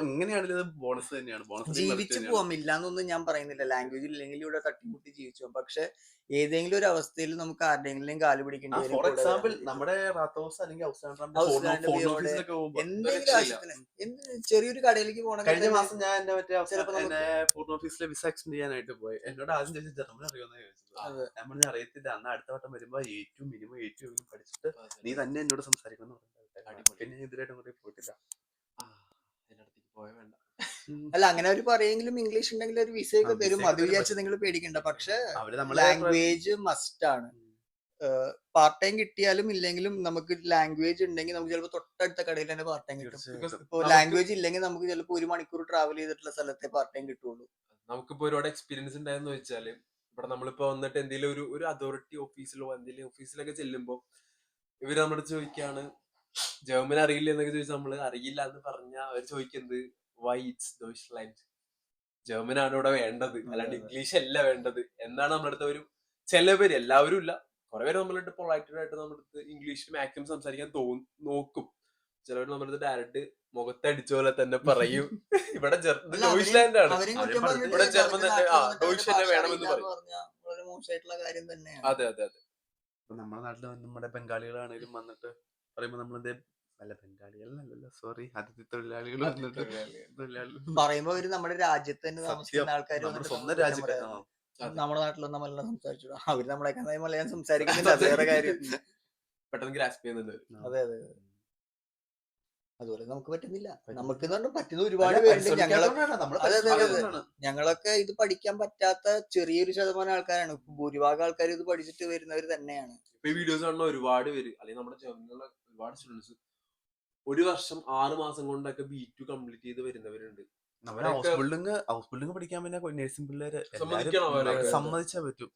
ഇങ്ങനെയാണെങ്കിലും ഇത് ബോണസ് തന്നെയാണ്. ജീവിച്ചു പോവാം, ഇല്ലാന്നൊന്നും ഞാൻ പറയുന്നില്ല. ലാംഗ്വേജ് ഇല്ലെങ്കിൽ ഇവിടെ തട്ടിമുട്ടി ജീവിച്ചു പോവാം. പക്ഷെ ഏതെങ്കിലും ഒരു അവസ്ഥയിൽ നമുക്ക് ആരുടെയെങ്കിലും കാല് പിടിക്കേണ്ടി വരും. ഫോർ എക്സാമ്പിൾ നമ്മുടെ അല്ലെങ്കിൽ എന്തെങ്കിലും ആവശ്യത്തിന് ചെറിയൊരു കടയിലേക്ക് പോകണം. കഴിഞ്ഞ മാസം ഞാൻ എന്റെ പൂർണ്ണ ഓഫീസിലെ വിസ എക്സ്റ്റെൻഡ് ചെയ്യാനായിട്ട് പോയി. എന്നോട് ആദ്യം ചോദിച്ചത് ജർമ്മൻ അറിയുമെന്ന് ചോദിച്ചത്. ഞാൻ പറഞ്ഞ അറിയത്തില്ല. അന്ന് അടുത്ത വട്ടം വരുമ്പോ മിനിമം പഠിച്ചിട്ട് നീ തന്നെ എന്നോട് സംസാരിക്കണം. പിന്നെ ഇതിലായിട്ടും കൂടി പോയിട്ടില്ല. അല്ല, അങ്ങനെ അവർ പറയെങ്കിലും ഇംഗ്ലീഷ് ഉണ്ടെങ്കിൽ ഒരു വിസയൊക്കെ തരും. അത് വിചാരിച്ച് നിങ്ങൾ പേടിക്കണ്ട. പക്ഷെ ലാംഗ്വേജ് മസ്റ്റ് ആണ്. പാർട്ട് ടൈം കിട്ടിയാലും ഇല്ലെങ്കിലും നമുക്ക് ലാംഗ്വേജ് ഉണ്ടെങ്കിൽ നമുക്ക് ചിലപ്പോൾ തൊട്ടടുത്ത കടയിൽ തന്നെ പാർട്ട് ടൈം കിട്ടും. ഇപ്പൊ ലാംഗ്വേജ് ഇല്ലെങ്കിൽ നമുക്ക് ചിലപ്പോൾ 1 മണിക്കൂർ ട്രാവൽ ചെയ്തിട്ടുള്ള സ്ഥലത്തെ പാർട്ട് ടൈം കിട്ടുള്ളൂ. നമുക്കിപ്പോ ഒരുപാട് എക്സ്പീരിയൻസ് ഉണ്ടായെന്ന് വെച്ചാല് ഇവിടെ നമ്മളിപ്പോ വന്നിട്ട് എന്തെങ്കിലും ഒരു അതോറിറ്റി ഓഫീസിലോ എന്തെങ്കിലും ഓഫീസിലൊക്കെ ചെല്ലുമ്പോ ഇവര് നമ്മുടെ ചോദിക്കാണ് ജർമ്മൻ അറിയില്ല എന്നൊക്കെ ചോദിച്ചാൽ നമ്മള് അറിയില്ല എന്ന് പറഞ്ഞാൽ അവർ ചോദിക്കുന്നത് വൈ ഇറ്റ്സ് ഡോയ്ച്ച്ലാൻഡ്, ജർമ്മൻ ആണ് ഇവിടെ വേണ്ടത്, അല്ലാണ്ട് ഇംഗ്ലീഷ് അല്ല വേണ്ടത് എന്നാണ് നമ്മുടെ അടുത്ത് ഒരു ചിലവര്, എല്ലാവരും ഇല്ല, കുറെ പേര് നമ്മളടുത്ത് പൊളൈറ്റഡ് ആയിട്ട് നമ്മുടെ അടുത്ത് ഇംഗ്ലീഷിൽ മാക്സിമം സംസാരിക്കാൻ നോക്കും. ചിലവർ നമ്മുടെ അടുത്ത് ഡയറക്റ്റ് മുഖത്തടിച്ച പോലെ തന്നെ പറയും ഇവിടെ ഡോയ്ച്ച്ലാൻഡ് ആണ്, ഇവിടെ ജർമ്മൻ തന്നെ ഡോയ്ച്ച് തന്നെ വേണമെന്ന് പറയും. അതെ അതെ അതെ. നമ്മുടെ നാട്ടില് നമ്മുടെ ബംഗാളികളാണെങ്കിലും വന്നിട്ട് പറയുമ്പോ നമ്മളെന്തേ അല്ല ബംഗാളികളല്ല, സോറി, അതിഥി തൊഴിലാളികൾ വന്നിട്ട് പറയുമ്പോ അവര് നമ്മുടെ രാജ്യത്ത് തന്നെ താമസിക്കുന്ന ആൾക്കാർ സ്വന്തം രാജ്യത്ത് നമ്മുടെ നാട്ടിലൊന്നും മലയാളം സംസാരിച്ചു. അവര് നമ്മളെ മലയാളം സംസാരിക്കുന്നില്ല, അത് വേറെ കാര്യം. പെട്ടെന്ന് ഗ്രാസ്പ് ചെയ്യുന്നുണ്ട്. അതെ അതെ. അതുപോലെ നമുക്ക് പറ്റുന്നില്ല. നമുക്ക് പറ്റുന്ന ഒരുപാട് പേരുണ്ട്. ഞങ്ങളൊക്കെ ഇത് പഠിക്കാൻ പറ്റാത്ത ചെറിയൊരു ശതമാനം ആൾക്കാരാണ്. ഭൂരിഭാഗം ആൾക്കാർ ഇത് പഠിച്ചിട്ട് വരുന്നവർ തന്നെയാണ്. ഇപ്പൊ ഈ വീഡിയോസ് കാണുന്ന ഒരുപാട് പേര്, അല്ലെങ്കിൽ നമ്മുടെ ജർമ്മനിലുള്ള ഒരുപാട് സ്റ്റുഡൻസ് 1 വർഷം 6 മാസം കൊണ്ടൊക്കെ B2 കംപ്ലീറ്റ് ചെയ്ത് വരുന്നവരുണ്ട്. ഹൗസ് ബിൽഡിംഗ് പഠിക്കാൻ പിന്നെ നഴ്സിംഗ് പിള്ളേര് സമ്മതിച്ചാ പറ്റും.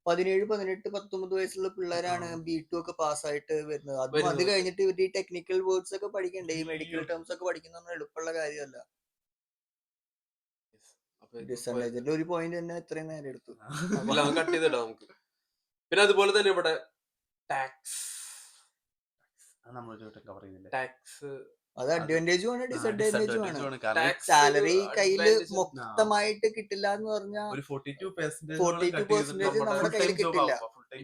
17, 18, 19 വയസ്സുള്ള പിള്ളേരാണ് B2 ഒക്കെ പാസ്സായിട്ട് വരുന്നത്. അത് കഴിഞ്ഞിട്ട് ഇവർ ഈ ടെക്നിക്കൽ വേർഡ്സ് ഒക്കെ പഠിക്കണ്ടേ, ഈ മെഡിക്കൽ ടേംസ് ഒക്കെ പഠിക്കുന്ന എളുപ്പമുള്ള കാര്യമല്ല. ഡിസഡ്വാൻറ്റേജിന്റെ ഒരു പോയിന്റ് തന്നെ ഇത്രയും നേരം എടുത്തു. കട്ട് ചെയ്തിടാം നമുക്ക്. പിന്നെ അതുപോലെ തന്നെ ഇവിടെ ടാക്സ് അത് അഡ്വാൻറ്റേജും ആണ് ഡിസഡ്വാൻറ്റേജും ആണ്. ഡിസഡ്വാൻറ്റേജും ആണ്. കാരണം ടാക്സ് സാലറി കയ്യില് അഡ്വാൻറ്റേജ് മൊത്തമായിട്ട് കിട്ടില്ല എന്ന് പറഞ്ഞാൽ ഒരു 42% 42% നമ്മുടെ കയ്യിൽ കിട്ടില്ല.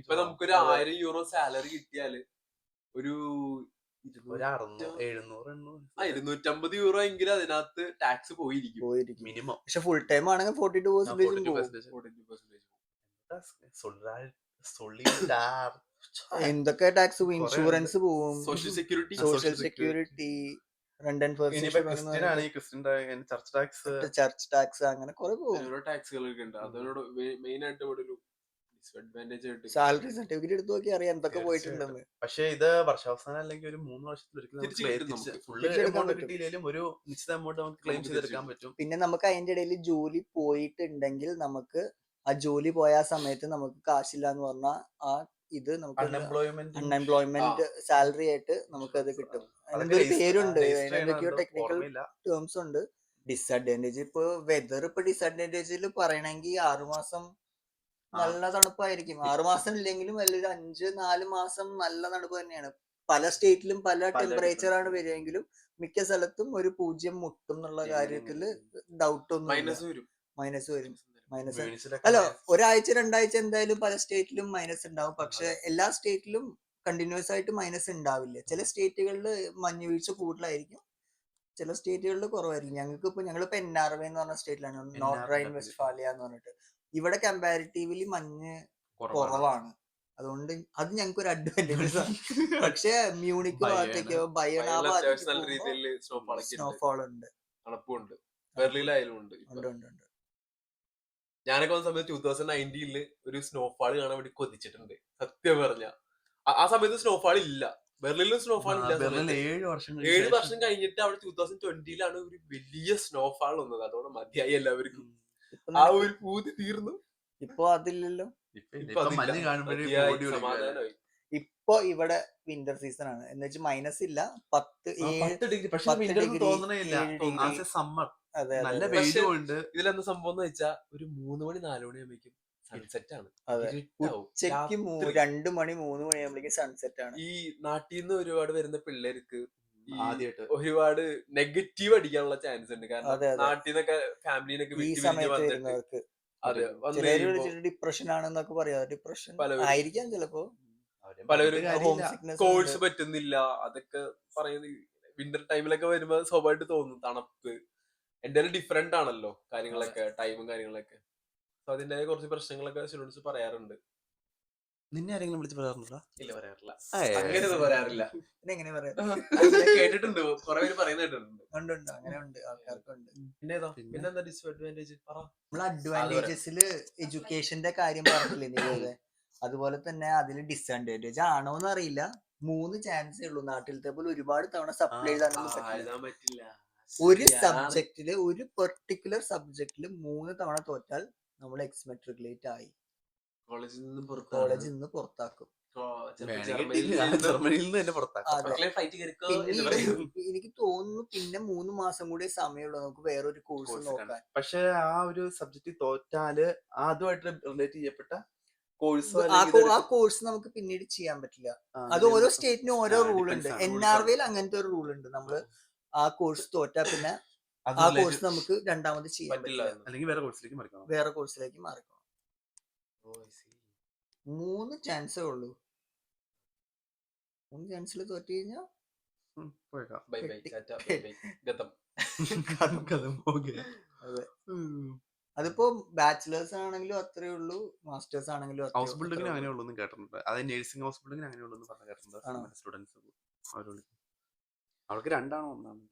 ഇപ്പൊ നമുക്കൊരു 1000 euro സാലറി കിട്ടിയാല് ഒരു ഒരു 250 euro എങ്കിലും അതിനകത്ത് ടാക്സ് പോയിരിക്കും മിനിമം. പക്ഷെ ഫുൾ ടൈം ആണെങ്കിൽ 42% പോകും. 42%. എന്തൊക്കെ ടാക്സ് പോവും? ഇൻഷുറൻസ് പോവും, social security social security, rent and church tax, church tax, അങ്ങനെ കുറെ പോകും. ഓരോ ടാക്സുകളൊക്കെ ഉണ്ട്. അതിനോട് മെയിൻ ആയിട്ട് ഇവിടെ ഒരു ഡിസ്അഡ്വാൻറ്റേജ് ആയിട്ട് സാലറി സർട്ടിഫിക്കറ്റ് എടുത്ത് നോക്കി അറിയാം എന്തൊക്കെ പോയിട്ടുണ്ടെന്ന്. പക്ഷെ ഇത് വർഷാവസാനം അല്ലെങ്കിൽ ഒരു 3 വർഷത്തിൽ ഫുള്ള് എമൗണ്ട് കിട്ടിയില്ലെങ്കിലും ഒരു നിശ്ചിത എമൗണ്ട് നമുക്ക് ക്ലെയിം ചെയ്തെടുക്കാൻ പറ്റും. പിന്നെ നമുക്ക് അതിന്റെ ഇടയിൽ ജോലി പോയിട്ടുണ്ടെങ്കിൽ നമുക്ക് ആ ജോലി പോയ ആ സമയത്ത് നമുക്ക് കാശില്ല എന്ന് പറഞ്ഞാൽ ആ ഇത് നമുക്ക് അൺഎംപ്ലോയ്മെന്റ് സാലറി ആയിട്ട് നമുക്ക് അത് കിട്ടും. അതിനൊരു പേരുണ്ട്, അതിനൊക്കെയോ ടെക്നിക്കൽ ടേംസ് ഉണ്ട്. ഡിസഡ്വാൻറ്റേജ് ഇപ്പൊ വെതർ ഇപ്പൊ ഡിസഡ്വാൻറ്റേജിൽ പറയണമെങ്കിൽ 6 മാസം നല്ല തണുപ്പായിരിക്കും. 6 മാസം ഇല്ലെങ്കിലും വലിയൊരു 5-4 മാസം നല്ല തണുപ്പ് തന്നെയാണ്. പല സ്റ്റേറ്റിലും പല ടെമ്പറേച്ചർ ആണ് വരുമെങ്കിലും മിക്ക സ്ഥലത്തും ഒരു 0 മുട്ടും എന്നുള്ള കാര്യത്തില് ഡൗട്ട് ഒന്നും മൈനസ് വരും. അല്ല, ഒരാഴ്ച 2 ആഴ്ച എന്തായാലും പല സ്റ്റേറ്റിലും മൈനസ് ഉണ്ടാവും. പക്ഷെ എല്ലാ സ്റ്റേറ്റിലും കണ്ടിന്യൂസ് ആയിട്ട് മൈനസ് ഉണ്ടാവില്ല. ചില സ്റ്റേറ്റുകളിൽ മഞ്ഞുവീഴ്ച കൂടുതലായിരിക്കും, ചില സ്റ്റേറ്റുകളിൽ കുറവായിരിക്കും. ഞങ്ങളിപ്പോ NRW എന്ന് പറഞ്ഞ സ്റ്റേറ്റിലാണ്, നോർത്ത് റൈൻ വെസ്റ്റ്ഫാലിയ എന്ന് പറഞ്ഞിട്ട്. ഇവിടെ കമ്പാരിറ്റീവ്ലി മഞ്ഞ് കുറവാണ്. അതുകൊണ്ട് അത് ഞങ്ങൾക്ക് ഒരു അഡ്വാൻറ്റേജ് ആണ്. പക്ഷെ മ്യൂണിക്ക് ഭാഗത്തേക്കോ ബയൺ ആ ഭാഗത്തേക്ക് സ്നോഫോൾ ഉണ്ട്, തണുപ്പുണ്ട്, ബെർലിനിലായാലും ഉണ്ട്. ഞാനൊക്കെ വന്ന സമയത്ത് 2019 ഒരു സ്നോഫാൾ കാണാൻ വേണ്ടി കൊതിച്ചിട്ടുണ്ട് സത്യം പറഞ്ഞ. ആ സമയത്ത് സ്നോഫാൾ ഇല്ല, ബെർലിനിലും സ്നോഫാൾ ഇല്ല. 7 വർഷം കഴിഞ്ഞിട്ട് അവിടെ 2020 ഒരു വലിയ സ്നോഫാൾ വന്നത്. അതോടെ മതിയായി എല്ലാവർക്കും, ആ ഒരു പൂതി തീർന്നു. ഇപ്പൊ അതില്ലല്ലോ. സമാധാനമായി. ഇപ്പൊ ഇവിടെ വിന്റർ സീസൺ ആണ് എന്ന് വെച്ചാൽ മൈനസ് ഇല്ല, 10 ഡിഗ്രി. ഇതിലെന്താ സംഭവം എന്ന് വെച്ചാൽ ഒരു 3 മണി 4 മണി ആകുമ്പോഴേക്കും സൺസെറ്റ് ആണ്. ഉച്ചക്ക് 2 മണി 3 മണി ആകുമ്പോഴേക്കും സൺസെറ്റ് ആണ്. ഈ നാട്ടിൽ നിന്ന് ഒരുപാട് വരുന്ന പിള്ളേർക്ക് ആദ്യമായിട്ട് ഒരുപാട് നെഗറ്റീവ് അടിക്കാനുള്ള ചാൻസ് ഉണ്ട്. കാരണം നാട്ടിൽ നിന്നൊക്കെ ഫാമിലിനൊക്കെ വരുന്നവർക്ക് ഡിപ്രഷൻ ആണെന്നൊക്കെ പറയാം. ഡിപ്രഷൻ ആയിരിക്കാം ചിലപ്പോ. പലരും കോഴ്സ് പറ്റുന്നില്ല അതൊക്കെ പറയുന്നത്. വിന്റർ ടൈമിലൊക്കെ വരുമ്പോ സ്വാഭാവികമായിട്ട് തോന്നും തണുപ്പ്. എന്റെ ഡിഫറെന്റ് ആണല്ലോ കാര്യങ്ങളൊക്കെ, ടൈമും കാര്യങ്ങളൊക്കെ. സോ അതിന്റെ കുറച്ച് പ്രശ്നങ്ങളൊക്കെ സ്റ്റുഡൻസ് പറയാറുണ്ട്. നിന്നെ ആരെങ്കിലും വിളിച്ച് പറയാറുണ്ടോ? ഇല്ല, പറയാറില്ല. അങ്ങനെ പറയാറില്ല. എങ്ങനെ പറയാം, കേട്ടിട്ടുണ്ട്, കുറെ പേര് പറയുന്നത് കേട്ടിട്ടുണ്ട്. അങ്ങനെ ഉണ്ട്, ആൾക്കാർക്കുണ്ട്. പിന്നെന്താ ഡിസ്അഡ്വാൻറ്റേജ്? നമ്മൾ അഡ്വാൻറ്റേജസില് എഡ്യൂക്കേഷന്റെ കാര്യം പറഞ്ഞില്ലേ നീ? അതുപോലെ തന്നെ അതിൽ ഡിസ്അഡ്വാൻറ്റേജ് ആണോന്ന് അറിയില്ല. 3 ചാൻസേ ഉള്ളൂ. നാട്ടിലത്തെ പോലെ ഒരുപാട് തവണ സപ്ലൈ ചെയ്താൽ പറ്റില്ല. ഒരു സബ്ജക്റ്റില്, ഒരു പെർട്ടിക്കുലർ സബ്ജക്റ്റില് 3 തവണ തോറ്റാൽ നമ്മൾ എക്സ്മെട്രിക്കുലേറ്റ് ആയി, കോളേജിൽ നിന്ന് പുറത്താക്കും. എനിക്ക് തോന്നുന്നു പിന്നെ 3 മാസം കൂടി സമയമുള്ളൂ നമുക്ക് വേറൊരു കോഴ്സ് നോക്കാൻ. പക്ഷെ ആ ഒരു സബ്ജക്ട് തോറ്റാല് അതുമായിട്ട് റിലേറ്റ് ചെയ്യപ്പെട്ട കോഴ്സ്, ആ കോഴ്സ് നമുക്ക് പിന്നീട് ചെയ്യാൻ പറ്റില്ല. അത് ഓരോ സ്റ്റേറ്റിനും ഓരോ റൂൾ ഉണ്ട്. NRWയിൽ അങ്ങനത്തെ ഒരു റൂൾ ഉണ്ട്. നമ്മള് ആ കോഴ്സ് തോറ്റാ പിന്നെ ആ കോഴ്സ് നമുക്ക് രണ്ടാമത് ചെയ്യാൻ പറ്റില്ല, അല്ലെങ്കിൽ വേറെ കോഴ്സിലേക്ക് മാറിക്കണം. 3 ചാൻസേ ഉള്ളൂ. 3 ചാൻസിൽ തോറ്റു കഴിഞ്ഞാൽ അതിപ്പോ ബാച്ചിലേഴ്സ് ആണെങ്കിലും അത്രേ ഉള്ളൂ, മാസ്റ്റേഴ്സ് ആണെങ്കിലും ഹൗസ് ബിൽഡിങ്ങിന് അങ്ങനെ ഉള്ളൂ കേട്ടിട്ടുണ്ട്. അതായത് നഴ്സിംഗ് ഹൗസ് ബിൽഡിങ്ങിന് അങ്ങനെ ഉള്ളൂ പറഞ്ഞ കേട്ടിട്ടുണ്ട് സ്റ്റുഡൻസ്. അവർക്ക് 2 ആണോ 1 ആണോ?